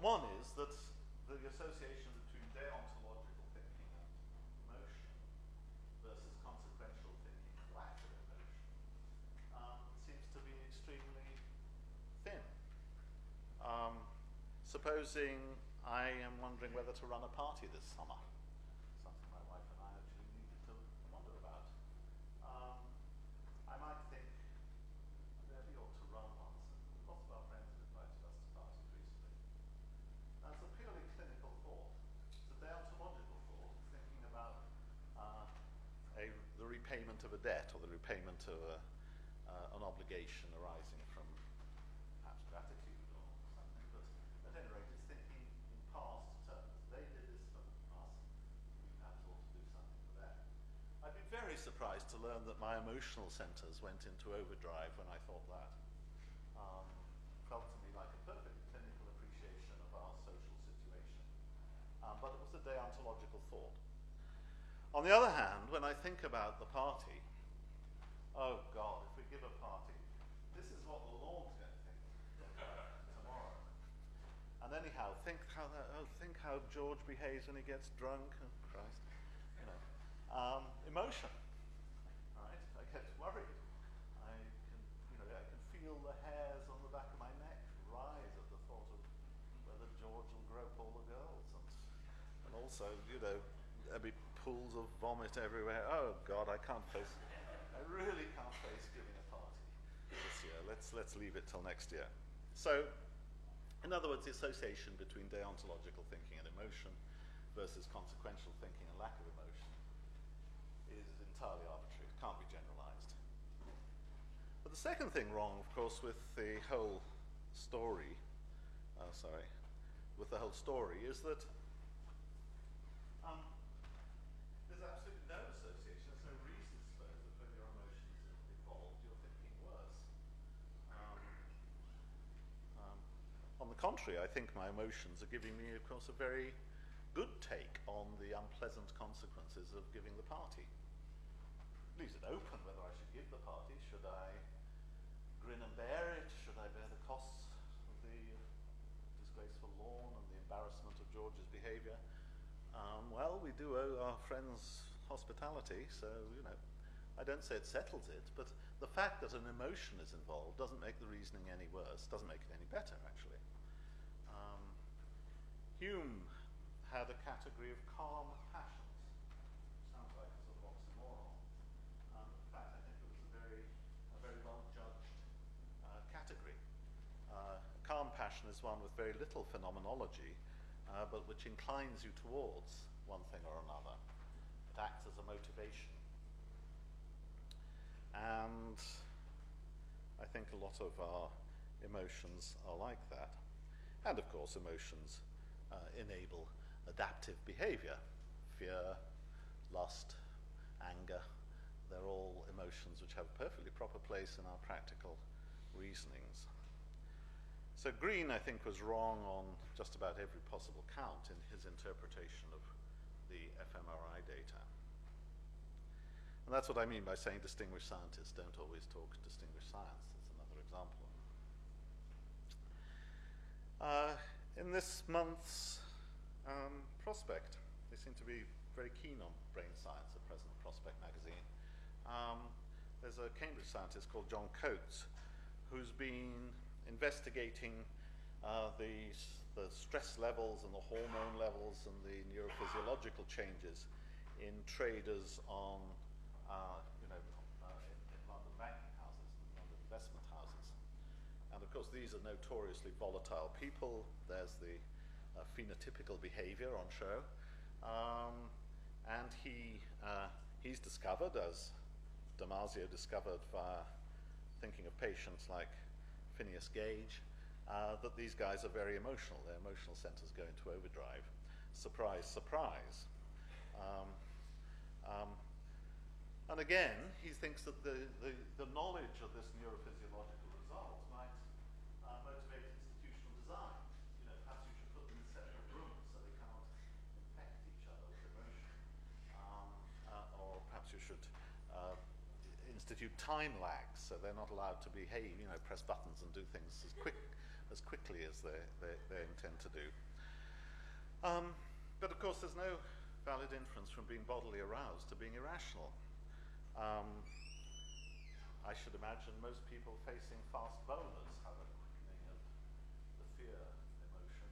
One is that the association between deontological thinking and emotion versus consequential thinking, lack of emotion, seems to be extremely thin. Supposing I am wondering whether to run a party this summer, something my wife and I actually needed to wonder about. I might think, maybe ought to run one. Lots of our friends have invited us to parties recently. That's a purely clinical thought. It's a deontological thought, thinking about the repayment of a debt or the repayment of an obligation arising from perhaps gratitude or something, but at any rate it's thinking in past terms. They did this for us, we perhaps ought to do something for them. I'd be very surprised to learn that my emotional centers went into overdrive when I thought that. Felt to me like a perfectly clinical appreciation of our social situation. But it was a deontological thought. On the other hand, when I think about the party, oh God, if we give a party, this is what the Lord's going to think tomorrow. And anyhow, think how George behaves when he gets drunk. Oh, Christ, emotion. Right? I get worried. I can feel the hairs on the back of my neck rise at the thought of whether George will grope all the girls, and also, there'll be pools of vomit everywhere. Oh God, I really can't face giving a party this year. Let's leave it till next year. So, in other words, the association between deontological thinking and emotion versus consequential thinking and lack of emotion is entirely arbitrary. It can't be generalized. But the second thing wrong, of course, with the whole story, is that there's absolutely no association. There's no reason to suppose that when your emotions evolved, your thinking worse. On the contrary, I think my emotions are giving me, of course, a very good take on the unpleasant consequences of giving the party. Leaves it open whether I should give the party. Should I grin and bear it? Should I bear the costs of the disgraceful lawn and the embarrassment of George's behaviour? Well, we do owe our friends hospitality, so, I don't say it settles it, but the fact that an emotion is involved doesn't make the reasoning any worse, doesn't make it any better, actually. Hume had a category of calm passions. Sounds like a sort of oxymoron. In fact, I think it was a very well-judged category. Calm passion is one with very little phenomenology, but which inclines you towards one thing or another. It acts as a motivation. And I think a lot of our emotions are like that. And of course, emotions enable adaptive behavior. Fear, lust, anger, they're all emotions which have a perfectly proper place in our practical reasonings. So Green, I think, was wrong on just about every possible count in his interpretation of the fMRI data. And that's what I mean by saying distinguished scientists don't always talk distinguished science. That's another example. In this month's Prospect, they seem to be very keen on brain science at present, Prospect magazine. There's a Cambridge scientist called John Coates who's been investigating the stress levels and the hormone levels and the neurophysiological changes in traders on, in London banking houses, London investment houses. And of course, these are notoriously volatile people. There's the phenotypical behavior on show. And he's discovered, as Damasio discovered via thinking of patients like Phineas Gage, that these guys are very emotional. Their emotional centers go into overdrive. Surprise, surprise. And again, he thinks that the knowledge of this neurophysiological result might motivate institutional design. Perhaps you should put them in separate rooms so they can't infect each other with emotion. Or perhaps you should institute time lags so they're not allowed to behave, press buttons and do things as quickly as they intend to do. But of course, there's no valid inference from being bodily aroused to being irrational. I should imagine most people facing fast bowlers have a quickening of the fear emotion.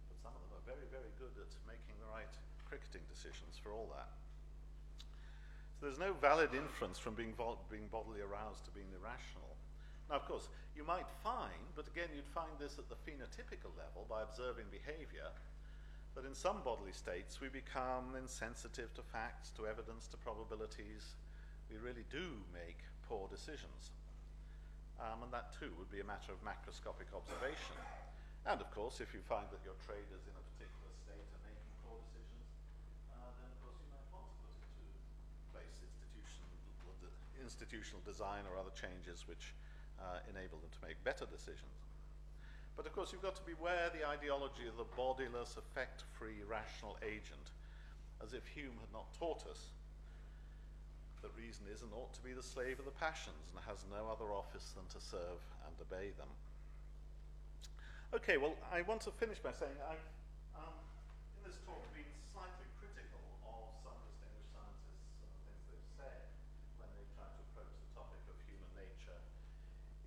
But some of them are very, very good at making the right cricketing decisions for all that. So there's no valid inference from being bodily aroused to being irrational. Now, of course, you might find, but again, you'd find this at the phenotypical level by observing behavior, that in some bodily states we become insensitive to facts, to evidence, to probabilities. We really do make poor decisions. And that too would be a matter of macroscopic observation. And of course, if you find that your traders in a particular state are making poor decisions, then of course you might want to put into place institutional design or other changes which enable them to make better decisions. But of course, you've got to beware the ideology of the bodiless, effect-free, rational agent, as if Hume had not taught us that reason is and ought to be the slave of the passions and has no other office than to serve and obey them. Okay, well, I want to finish by saying I've, in this talk, been slightly critical of some distinguished scientists and the things they've said when they've tried to approach the topic of human nature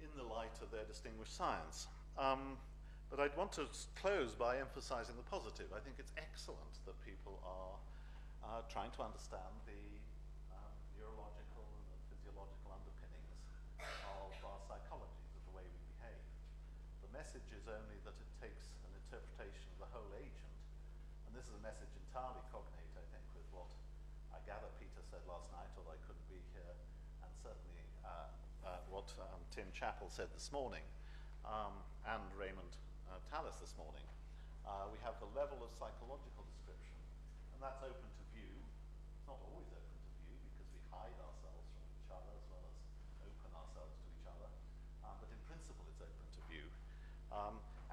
in the light of their distinguished science. But I'd want to close by emphasizing the positive. I think it's excellent that people are trying to understand the neurological and the physiological underpinnings of our psychology, of the way we behave. The message is only that it takes an interpretation of the whole agent, and this is a message entirely cognate, I think, with what I gather Peter said last night, although I couldn't be here, and certainly what Tim Chappell said this morning. And Raymond Tallis this morning. We have the level of psychological description, and that's open to view. It's not always open to view because we hide ourselves from each other as well as open ourselves to each other, but in principle it's open to view.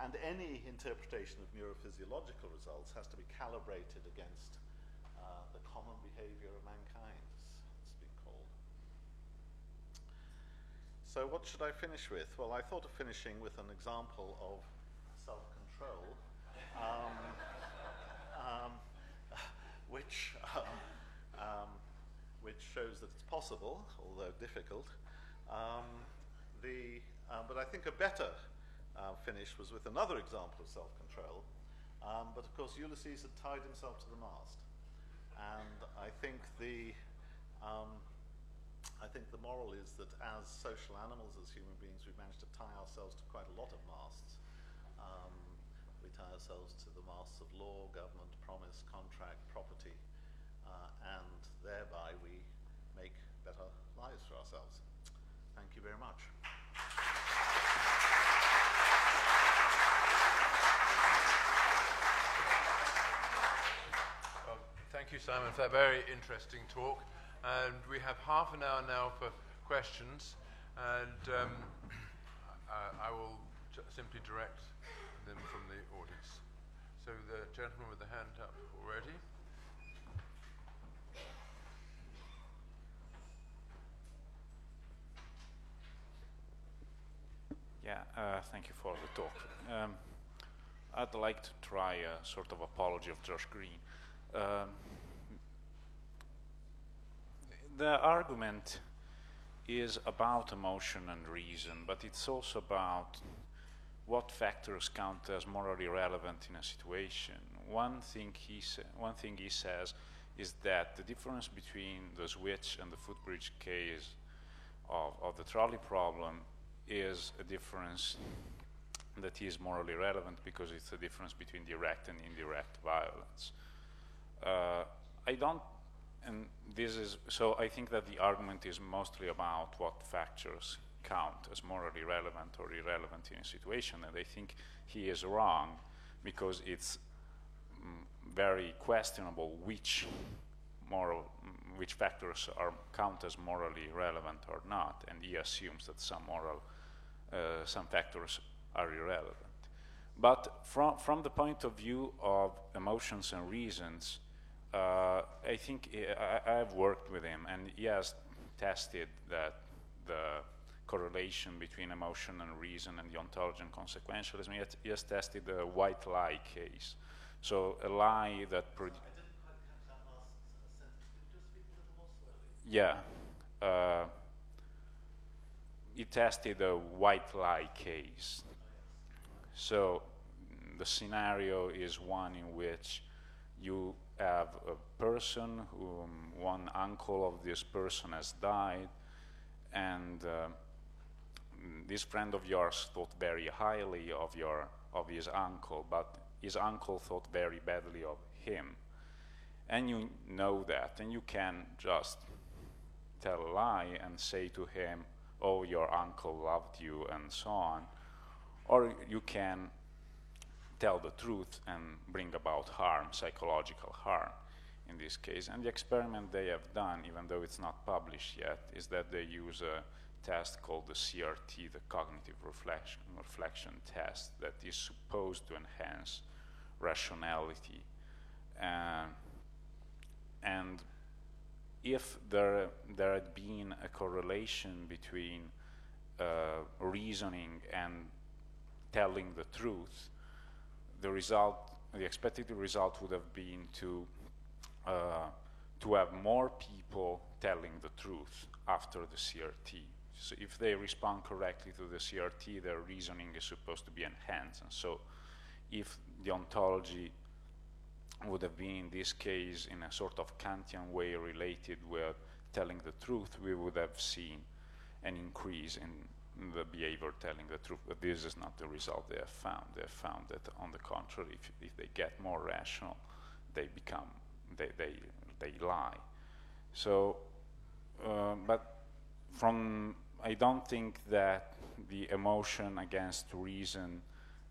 And any interpretation of neurophysiological results has to be calibrated against the common behavior of mankind, as it's been called. So what should I finish with? Well, I thought of finishing with an example of self-control, which shows that it's possible, although difficult. But I think a better finish was with another example of self-control. But of course, Ulysses had tied himself to the mast. And I think the moral is that as social animals, as human beings, we've managed to tie ourselves to quite a lot of masts. We tie ourselves to the masts of law, government, promise, contract, property, and thereby we make better lives for ourselves. Thank you very much. Thank you, Simon, for that very interesting talk. And we have half an hour now for questions, and I will simply direct them from the audience. So the gentleman with the hand up already. Yeah, thank you for the talk. I'd like to try a sort of apology of Josh Green. The argument is about emotion and reason, but it's also about what factors count as morally relevant in a situation. One thing he says is that the difference between the switch and the footbridge case of the trolley problem is a difference that is morally relevant because it's a difference between direct and indirect violence. So I think that the argument is mostly about what factors count as morally relevant or irrelevant in a situation, and I think he is wrong because it's very questionable which factors count as morally relevant or not, and he assumes that some factors are irrelevant. But from the point of view of emotions and reasons, I think I've worked with him, and he has tested that the correlation between emotion and reason and the ontology and consequentialism. He has tested the white lie case. So a lie that... I didn't quite catch that last sentence. Could you just speak a little more slowly? Yeah. He tested a white lie case. So the scenario is one in which you have a person one uncle of this person has died, and this friend of yours thought very highly of his uncle, but his uncle thought very badly of him. And you know that, and you can just tell a lie and say to him, oh, your uncle loved you, and so on. Or you can tell the truth and bring about harm, psychological harm in this case. And the experiment they have done, even though it's not published yet, is that they use a test called the CRT, the cognitive reflection test, that is supposed to enhance rationality. And if there had been a correlation between reasoning and telling the truth, the expected result would have been to have more people telling the truth after the CRT. So if they respond correctly to the CRT, their reasoning is supposed to be enhanced. And so if the ontology would have been, in this case, in a sort of Kantian way related with telling the truth, we would have seen an increase in the behavior telling the truth. But this is not the result they have found. They have found that, on the contrary, if they get more rational, they lie. So, but I don't think that the emotion against reason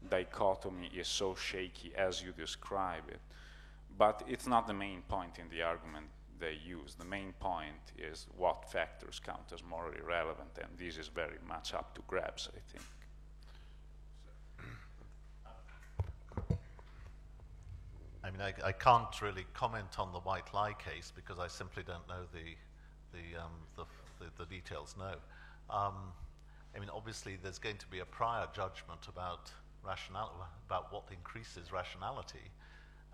dichotomy is so shaky as you describe it. But it's not the main point in the argument they use. The main point is what factors count as morally relevant, and this is very much up to Grabs, I think. I mean, I can't really comment on the white lie case because I simply don't know the details. No, I mean, obviously there's going to be a prior judgment about what increases rationality,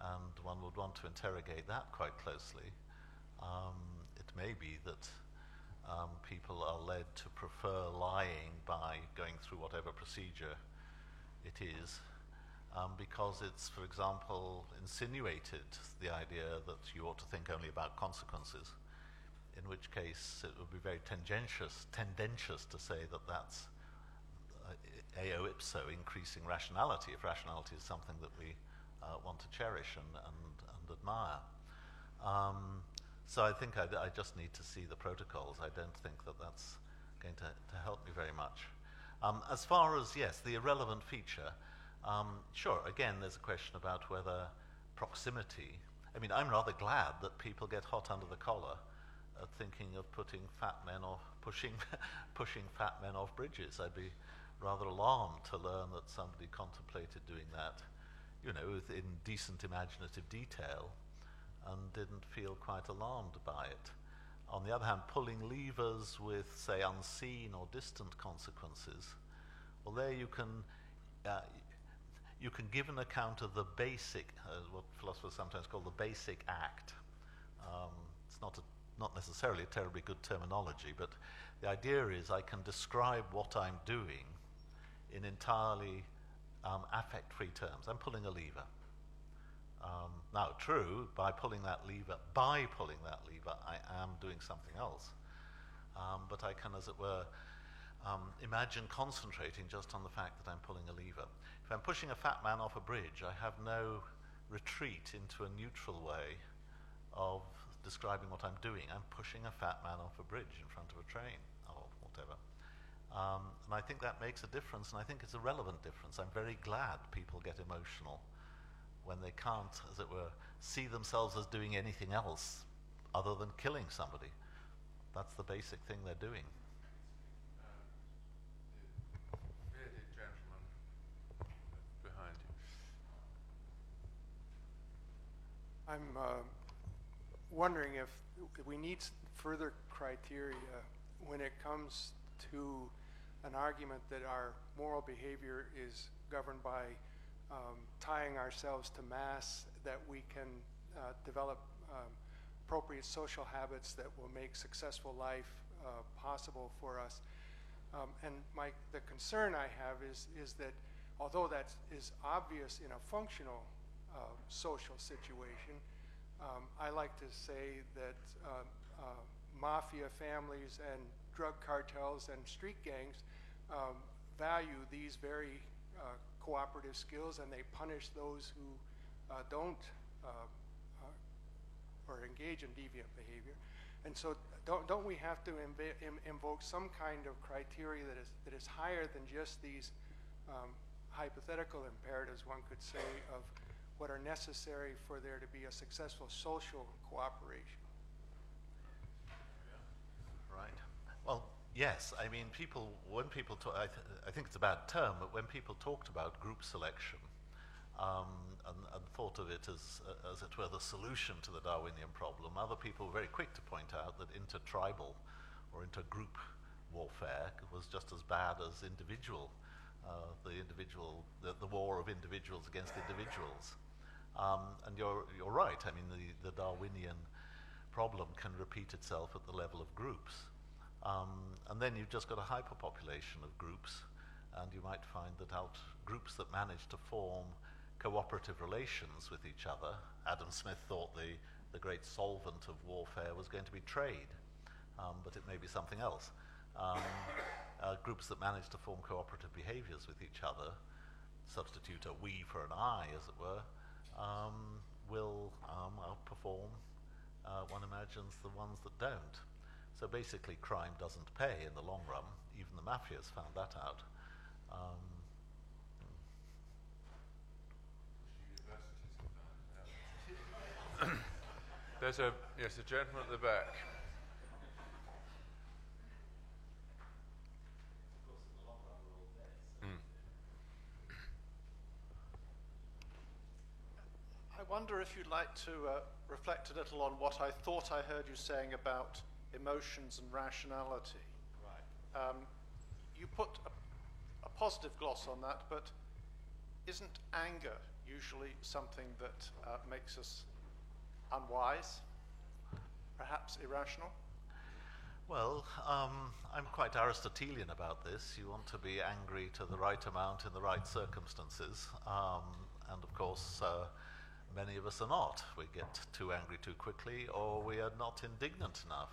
and one would want to interrogate that quite closely. It may be that people are led to prefer lying by going through whatever procedure it is, because it's, for example, insinuated the idea that you ought to think only about consequences, in which case it would be very tendentious to say that that's eo ipso increasing rationality, if rationality is something that we want to cherish and admire. So I think I just need to see the protocols. I don't think that that's going to help me very much. As far as, yes, the irrelevant feature, sure, again, there's a question about whether proximity, I mean, I'm rather glad that people get hot under the collar at thinking of putting fat men off, pushing fat men off bridges. I'd be rather alarmed to learn that somebody contemplated doing that, you know, in decent imaginative detail, and didn't feel quite alarmed by it. On the other hand, pulling levers with, say, unseen or distant consequences, well, there you can give an account of the basic, what philosophers sometimes call the basic act. It's not necessarily a terribly good terminology, but the idea is I can describe what I'm doing in entirely affect-free terms. I'm pulling a lever. Now, true, by pulling that lever, I am doing something else. But I can, as it were, imagine concentrating just on the fact that I'm pulling a lever. If I'm pushing a fat man off a bridge, I have no retreat into a neutral way of describing what I'm doing. I'm pushing a fat man off a bridge in front of a train or whatever. And I think that makes a difference, and I think it's a relevant difference. I'm very glad people get emotional when they can't, as it were, see themselves as doing anything else other than killing somebody. That's the basic thing they're doing. The bearded gentleman behind you. I'm wondering if we need further criteria when it comes to an argument that our moral behavior is governed by tying ourselves to mass, that we can develop appropriate social habits that will make successful life possible for us. And the concern I have is that although that is obvious in a functional social situation, I like to say that mafia families and drug cartels and street gangs value these very cooperative skills, and they punish those who don't or engage in deviant behavior. And so don't we have to invoke some kind of criteria that is higher than just these hypothetical imperatives, one could say, of what are necessary for there to be a successful social cooperation? Right. Well, yes. I mean, when people talk, I think it's a bad term, but when people talked about group selection and thought of it as it were the solution to the Darwinian problem, other people were very quick to point out that intertribal or intergroup warfare was just as bad as individual, the war of individuals against individuals. And you're right. I mean, the Darwinian problem can repeat itself at the level of groups. And then you've just got a hyperpopulation of groups, and you might find that groups that manage to form cooperative relations with each other. Adam Smith thought the great solvent of warfare was going to be trade, but it may be something else. Groups that manage to form cooperative behaviors with each other, substitute a we for an I, as it were, will outperform, one imagines, the ones that don't. So basically, crime doesn't pay in the long run. Even the mafias found that out. There's a gentleman at the back. I wonder if you'd like to reflect a little on what I thought I heard you saying about emotions and rationality. Right. You put a positive gloss on that, but isn't anger usually something that makes us unwise, perhaps irrational? Well, I'm quite Aristotelian about this. You want to be angry to the right amount in the right circumstances, and of course, many of us are not. We get too angry too quickly, or we are not indignant enough.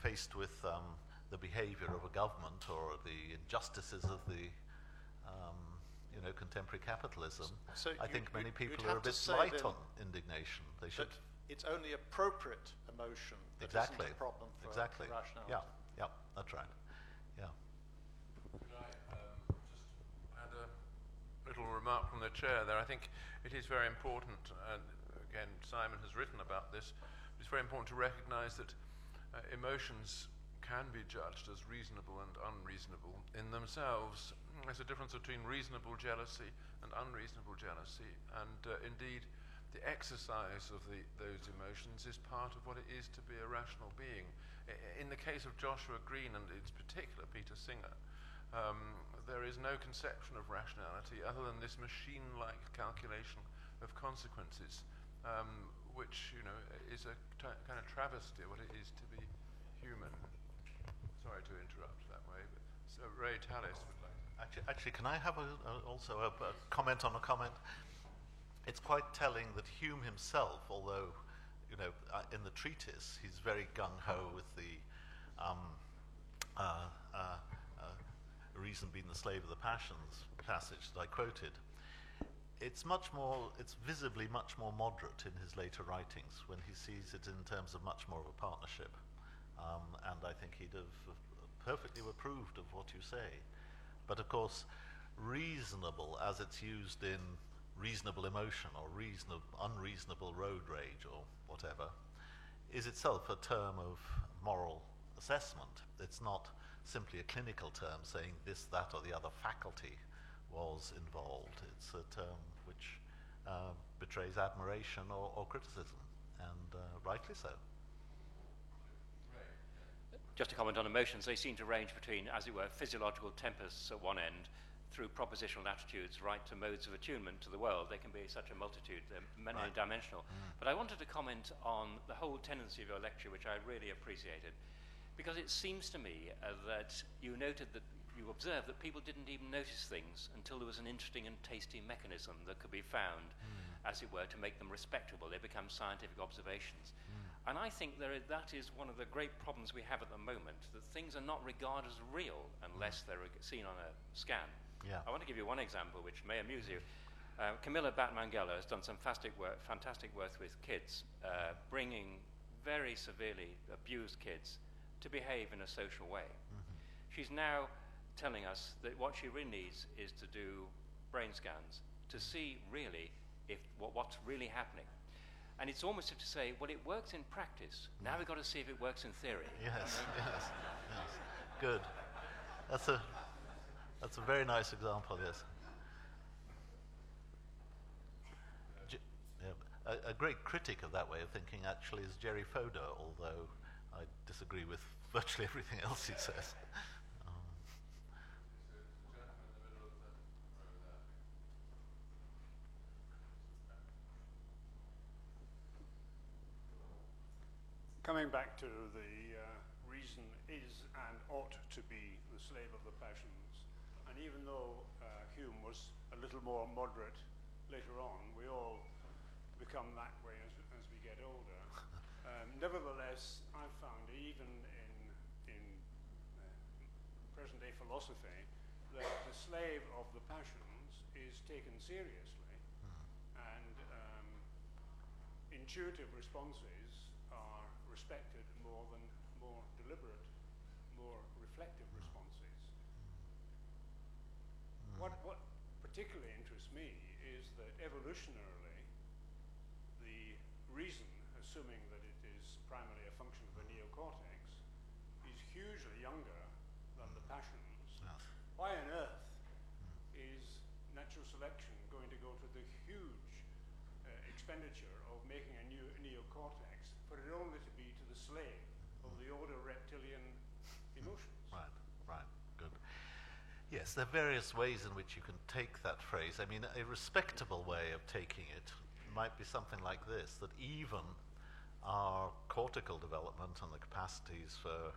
Faced with the behavior of a government or the injustices of the contemporary capitalism, So I think many people you'd are a have to bit say light then on indignation. They should. But it's only appropriate emotion that Exactly. isn't a problem for Exactly. rationality. Yeah, that's right. Yeah. Could I just add a little remark from the chair there? I think it is very important, and again, Simon has written about this, it's very important to recognize that emotions can be judged as reasonable and unreasonable in themselves. There's a difference between reasonable jealousy and unreasonable jealousy, and indeed the exercise of those emotions is part of what it is to be a rational being. In the case of Joshua Green, and in particular Peter Singer, there is no conception of rationality other than this machine-like calculation of consequences, which is a kind of travesty of what it is to be human. Sorry to interrupt that way, but Ray Tallis would like. Actually, can I have also a comment on a comment? It's quite telling that Hume himself, although, in the treatise, he's very gung-ho with the reason being the slave of the passions passage that I quoted. It's visibly much more moderate in his later writings when he sees it in terms of much more of a partnership. And I think he'd have perfectly approved of what you say. But of course, reasonable, as it's used in reasonable emotion or unreasonable road rage or whatever, is itself a term of moral assessment. It's not simply a clinical term saying this, that, or the other faculty was involved. It's a term which betrays admiration or criticism, and rightly so. Just to comment on emotions, they seem to range between, as it were, physiological tempests at one end, through propositional attitudes, right to modes of attunement to the world. They can be such a multitude, they're many-dimensional. But I wanted to comment on the whole tendency of your lecture, which I really appreciated, because it seems to me that you observed that people didn't even notice things until there was an interesting and tasty mechanism that could be found, as it were, to make them respectable. They become scientific observations. And I think that is one of the great problems we have at the moment, that things are not regarded as real unless they're seen on a scan. Yeah. I want to give you one example which may amuse you. Camilla Batmangelo has done some fantastic work with kids, bringing very severely abused kids to behave in a social way. She's now telling us that what she really needs is to do brain scans to see really what's really happening. And it's almost as to say, well, it works in practice. Now we've got to see if it works in theory. Yes. Good. That's a very nice example, yes. A great critic of that way of thinking actually is Jerry Fodor, although I disagree with virtually everything else he says. Coming back to the reason is and ought to be the slave of the passions, and even though Hume was a little more moderate later on, we all become that way as we get older. Nevertheless, I've found even in present-day philosophy that the slave of the passions is taken seriously, and intuitive responses are respected more than more deliberate, more reflective responses. What particularly interests me is that evolutionarily, the reason, assuming that it is primarily a function of the neocortex, is hugely younger than the passions. Yes. Why on earth is natural selection going to go to the huge expenditure of making a new neocortex for it only to be to the slave of the order reptilian emotions? Right, good. Yes, there are various ways in which you can take that phrase. I mean, a respectable way of taking it might be something like this, that even our cortical development and the capacities for,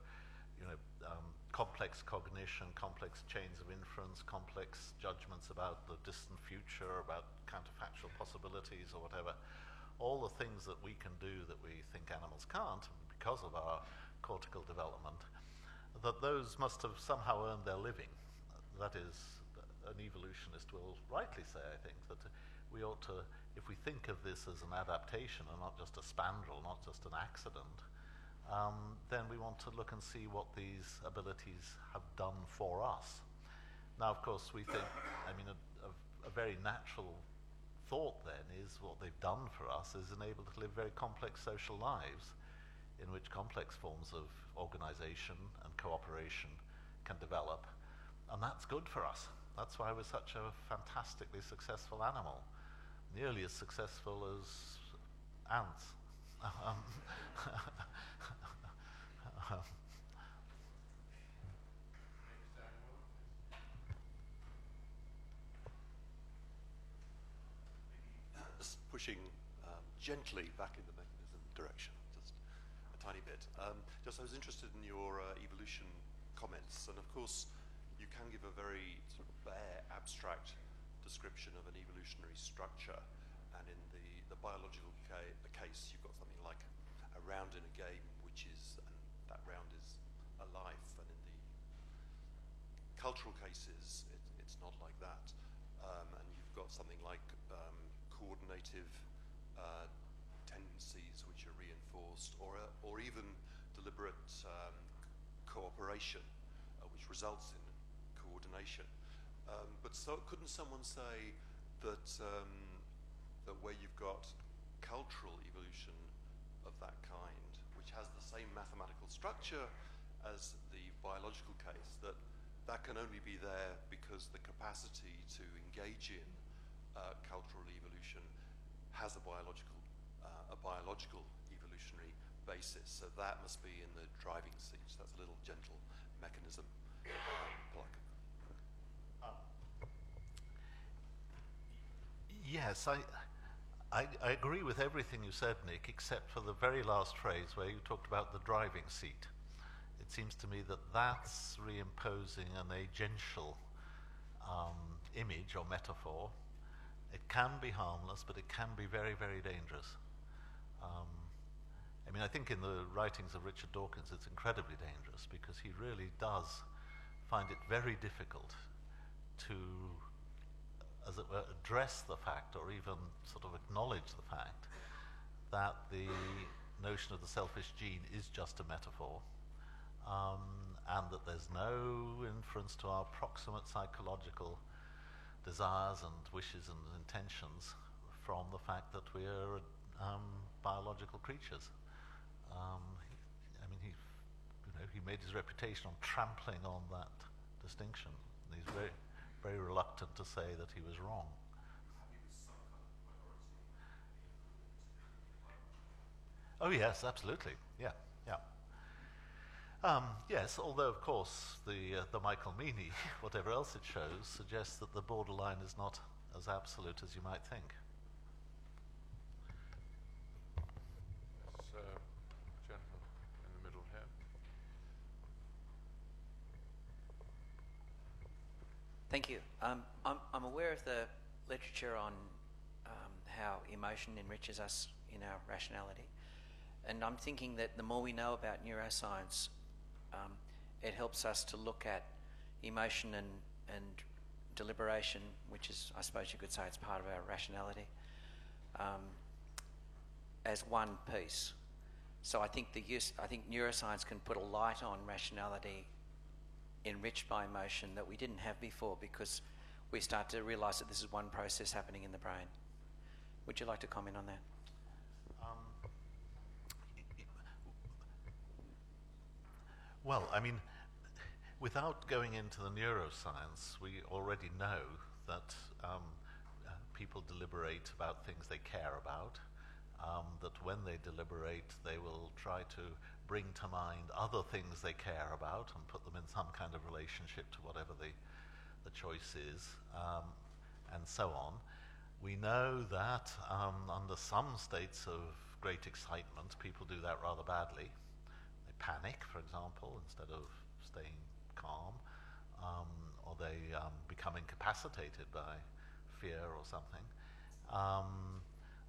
complex cognition, complex chains of inference, complex judgments about the distant future, about counterfactual possibilities or whatever, all the things that we can do that we think animals can't because of our cortical development, that those must have somehow earned their living. That is, an evolutionist will rightly say, I think, that we ought to, if we think of this as an adaptation and not just a spandrel, not just an accident, then we want to look and see what these abilities have done for us. Now, of course, we think, a very natural thought then is what they've done for us is enable to live very complex social lives in which complex forms of organization and cooperation can develop. And that's good for us. That's why we're such a fantastically successful animal, nearly as successful as ants. Just pushing gently back in the mechanism direction, just a tiny bit. I was interested in your evolution comments, and of course, you can give a very sort of bare, abstract description of an evolutionary structure, and in the biological case, you've got something like a round in a game, and that round is a life, and in the cultural cases, it's not like that, and you've got something like coordinative tendencies which are reinforced, or even deliberate cooperation, which results in coordination. But couldn't someone say that that where you've got cultural evolution of that kind, which has the same mathematical structure as the biological case, that can only be there because the capacity to engage in cultural evolution has a biological evolutionary basis. So that must be in the driving seat. So that's a little gentle mechanism plug. Yes, I agree with everything you said, Nick, except for the very last phrase where you talked about the driving seat. It seems to me that that's reimposing an agential image or metaphor. It can be harmless, but it can be very, very dangerous. I mean, I think in the writings of Richard Dawkins, it's incredibly dangerous because he really does find it very difficult to, as it were, address the fact or even sort of acknowledge the fact that the notion of the selfish gene is just a metaphor, and that there's no inference to our proximate psychological desires and wishes and intentions from the fact that we are biological creatures. He made his reputation on trampling on that distinction. And he's very, very reluctant to say that he was wrong. Oh yes, absolutely. Yeah. Yes, although of course the Michael Meany, whatever else it shows, suggests that the borderline is not as absolute as you might think. Yes, gentleman in the middle here. Thank you. I'm aware of the literature on how emotion enriches us in our rationality, and I'm thinking that the more we know about neuroscience, it helps us to look at emotion and deliberation, which is, I suppose you could say, it's part of our rationality, as one piece. So I think neuroscience can put a light on rationality enriched by emotion that we didn't have before, because we start to realise that this is one process happening in the brain. Would you like to comment on that? Well, I mean, without going into the neuroscience, we already know that people deliberate about things they care about, that when they deliberate, they will try to bring to mind other things they care about and put them in some kind of relationship to whatever the choice is, and so on. We know that under some states of great excitement, people do that rather badly. They panic, for example, instead of staying calm, or they become incapacitated by fear or something.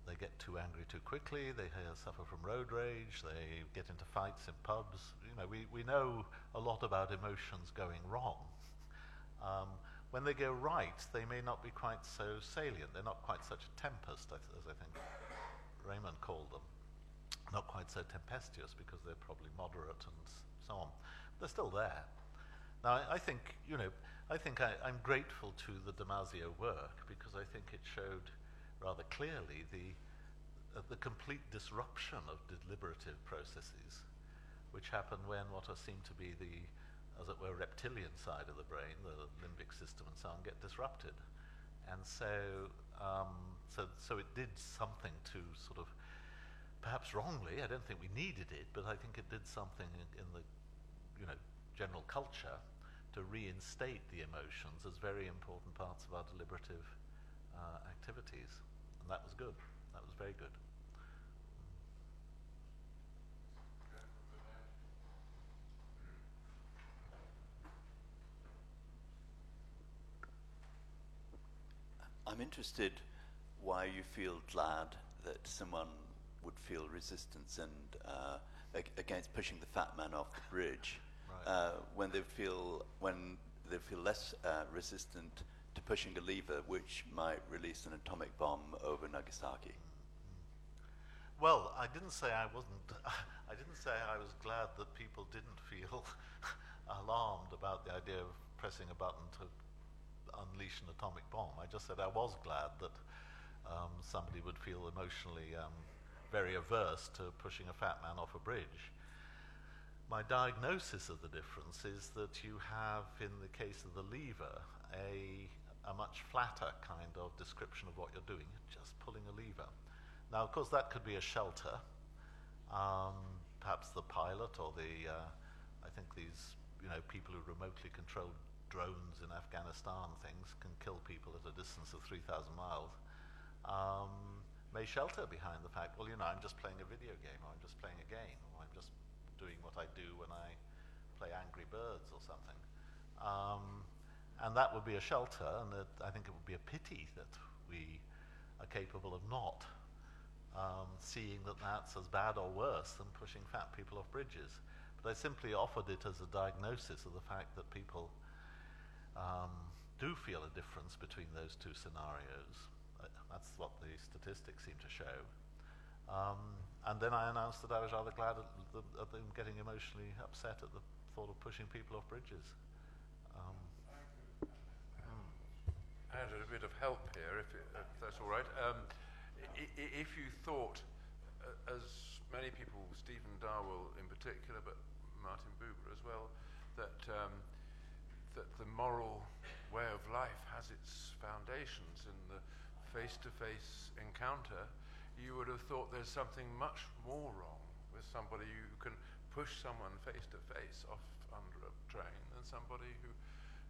They get too angry too quickly, they suffer from road rage, they get into fights in pubs. You know, we know a lot about emotions going wrong. When they go right, they may not be quite so salient. They're not quite such a tempest, as I think Raymond called them. Not quite so tempestuous, because they're probably moderate and so on. They're still there. Now, I think I'm grateful to the Damasio work, because I think it showed rather clearly the complete disruption of deliberative processes, which happen when what are seen to be the, as it were, reptilian side of the brain, the limbic system and so on, get disrupted. And so it did something to sort of, perhaps wrongly, I don't think we needed it, but I think it did something in the general culture to reinstate the emotions as very important parts of our deliberative activities. And that was good. That was very good. I'm interested why you feel glad that someone would feel resistance and against pushing the fat man off the bridge, Right. when they feel less resistant to pushing a lever which might release an atomic bomb over Nagasaki. Well, I didn't say I wasn't. I didn't say I was glad that people didn't feel alarmed about the idea of pressing a button to unleash an atomic bomb. I just said I was glad that somebody would feel emotionally very averse to pushing a fat man off a bridge. My diagnosis of the difference is that you have, in the case of the lever, a much flatter kind of description of what you're doing. You're just pulling a lever. Now, of course, that could be a shelter. Perhaps the pilot or I think these, people who remotely control drones in Afghanistan, things can kill people at a distance of 3,000 miles, may shelter behind the fact, well, I'm just playing a video game, or I'm just playing a game, or I'm just doing what I do when I play Angry Birds or something. And that would be a shelter, and I think it would be a pity that we are capable of not seeing that that's as bad or worse than pushing fat people off bridges. But I simply offered it as a diagnosis of the fact that people do feel a difference between those two scenarios. That's what the statistics seem to show. And then I announced that I was rather glad at them getting emotionally upset at the thought of pushing people off bridges. Add a bit of help here, if that's all right. If you thought, as many people, Stephen Darwell in particular, but Martin Buber as well, that the moral way of life has its foundations in the face-to-face encounter, you would have thought there's something much more wrong with somebody who can push someone face-to-face off under a train than somebody who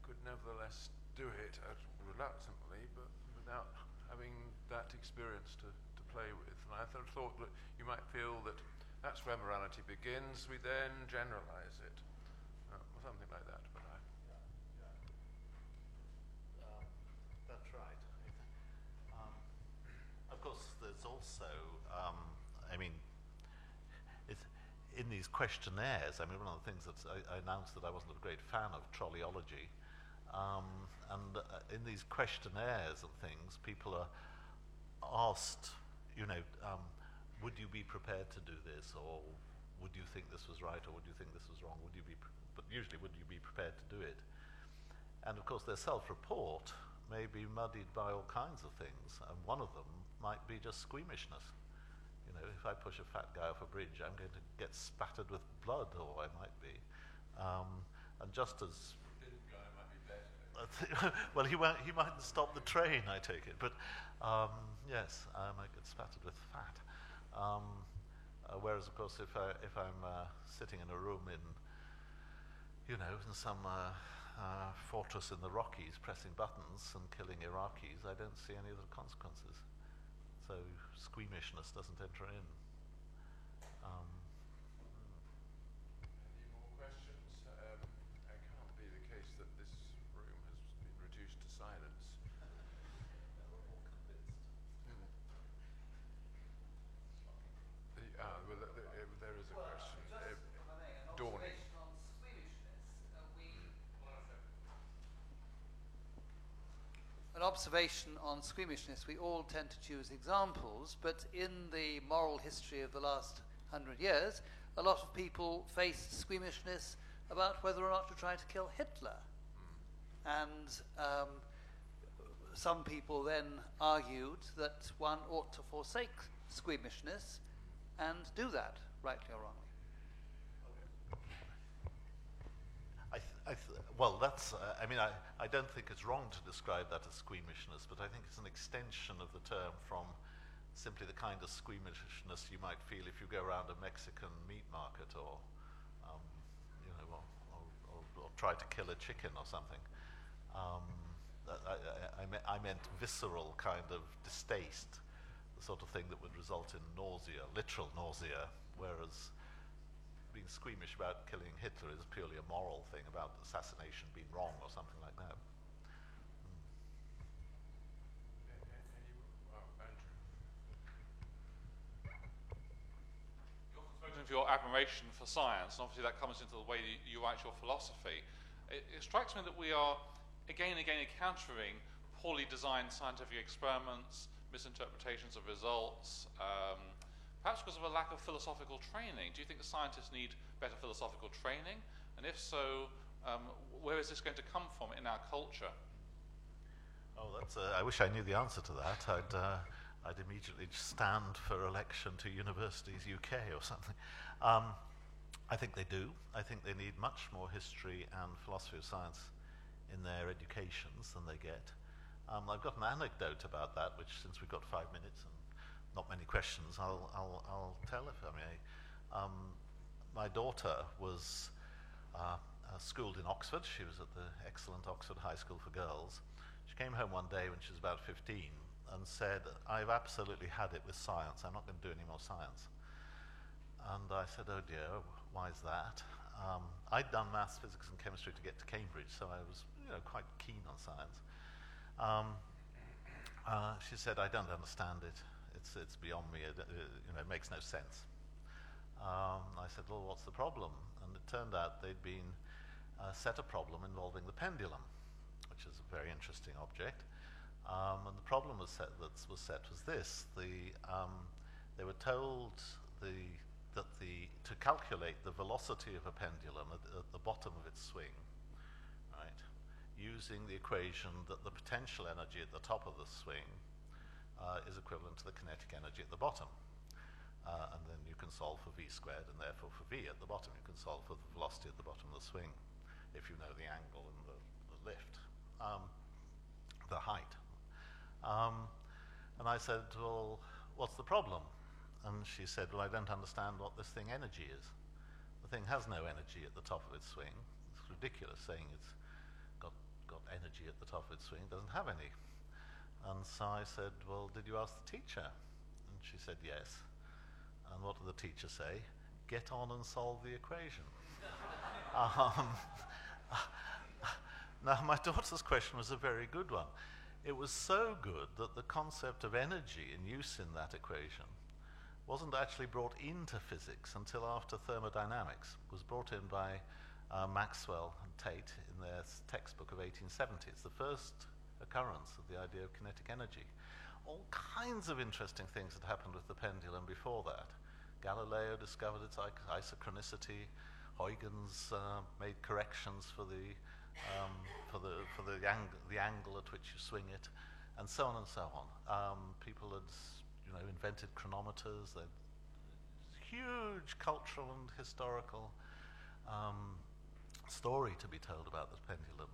could nevertheless do it reluctantly, but without having that experience to play with. And I thought that you might feel that that's where morality begins. We then generalize it, or something like that. But that's right. Of course, there's also, in these questionnaires, one of the things that I announced that I wasn't a great fan of trolleyology. And in these questionnaires and things, people are asked, would you be prepared to do this, or would you think this was right, or would you think this was wrong? But usually, would you be prepared to do it? And of course, their self-report may be muddied by all kinds of things, and one of them might be just squeamishness. If I push a fat guy off a bridge, I'm going to get spattered with blood, or I might be. And just as well, he mightn't stop the train, I take it. But yes, I might get spattered with fat. Whereas, of course, if I'm sitting in a room in some fortress in the Rockies, pressing buttons and killing Iraqis, I don't see any of the consequences. So squeamishness doesn't enter in. Any more questions? It can't be the case that this room has been reduced to silence. We're all convinced. Well, there is a question. Dawning. An observation on squeamishness. We all tend to choose examples, but in the moral history of the last 100 years, a lot of people faced squeamishness about whether or not to try to kill Hitler. And some people then argued that one ought to forsake squeamishness and do that, rightly or wrongly. Well, that's, I don't think it's wrong to describe that as squeamishness, but I think it's an extension of the term from simply the kind of squeamishness you might feel if you go around a Mexican meat market or try to kill a chicken or something. I meant visceral kind of distaste, the sort of thing that would result in nausea, literal nausea, whereas being squeamish about killing Hitler is purely a moral thing about assassination being wrong or something like that. admiration for science, and obviously that comes into the way you write your philosophy. It strikes me that we are again and again encountering poorly designed scientific experiments, misinterpretations of results, perhaps because of a lack of philosophical training. Do you think the scientists need better philosophical training? And if so, where is this going to come from in our culture? Oh, I wish I knew the answer to that. I'd immediately stand for election to Universities UK or something. I think they do. I think they need much more history and philosophy of science in their educations than they get. I've got an anecdote about that, which, since we've got 5 minutes and not many questions, I'll tell if I may. My daughter was schooled in Oxford. She was at the excellent Oxford High School for Girls. She came home one day when she was about 15 and said, "I've absolutely had it with science. I'm not going to do any more science." And I said, "Oh dear, why is that?" I'd done maths, physics and chemistry to get to Cambridge, so I was quite keen on science. She said, "I don't understand it. It's beyond me. It makes no sense." I said, "Well, what's the problem?" And it turned out they'd been set a problem involving the pendulum, which is a very interesting object. And the problem was set was this: they were told to calculate the velocity of a pendulum at the bottom of its swing, right, using the equation that the potential energy at the top of the swing is equivalent to the kinetic energy at the bottom. And then you can solve for v squared, and therefore for v at the bottom you can solve for the velocity at the bottom of the swing, if you know the angle and the lift, the height. And I said, "Well, what's the problem?" And she said, "Well, I don't understand what this thing energy is. The thing has no energy at the top of its swing. It's ridiculous saying it's got energy at the top of its swing. It doesn't have any." And so I said, "Well, did you ask the teacher?" And she said, "Yes." And what did the teacher say? "Get on and solve the equation." Now, my daughter's question was a very good one. It was so good that the concept of energy in use in that equation wasn't actually brought into physics until after thermodynamics. It was brought in by Maxwell and Tate in their textbook of 1870. It's the first occurrence of the idea of kinetic energy. All kinds of interesting things had happened with the pendulum before that. Galileo discovered its isochronicity. Huygens made corrections for the angle at which you swing it, and so on and so on. People had invented chronometers. Huge cultural and historical story to be told about the pendulum.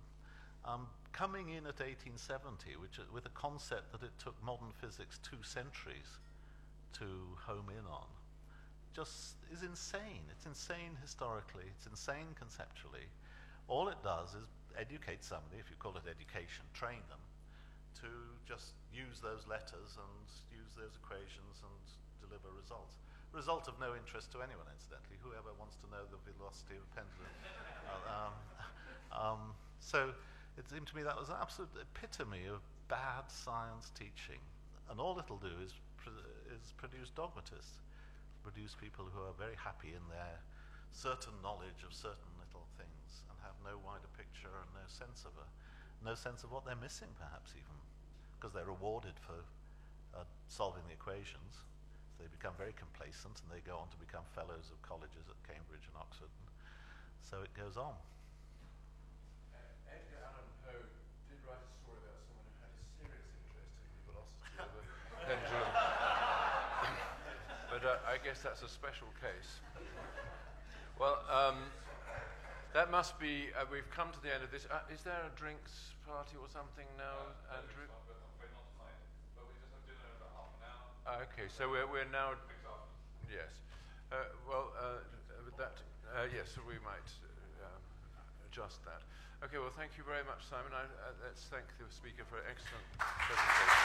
Coming in at 1870, with a concept that it took modern physics 2 centuries to home in on, just is insane. It's insane historically. It's insane conceptually. All it does is educate somebody, if you call it education, train them to just use those letters and use those equations and deliver results. Result of no interest to anyone, incidentally. Whoever wants to know the velocity of a pendulum. So it seemed to me that was an absolute epitome of bad science teaching. And all it'll do is produce dogmatists, produce people who are very happy in their certain knowledge of certain little things and have no wider picture and no sense of what they're missing, perhaps even, because they're rewarded for solving the equations. So they become very complacent and they go on to become fellows of colleges at Cambridge and Oxford. And so it goes on. Edgar Allan Poe did write a story about someone who had a serious interest in the velocity of the pendulum. But I guess that's a special case. Well, that must be, we've come to the end of this. Is there a drinks party or something now, Andrew? Okay, so we're now. Yes. Yes, we might adjust that. Okay, well, thank you very much, Simon. Let's thank the speaker for an excellent presentation.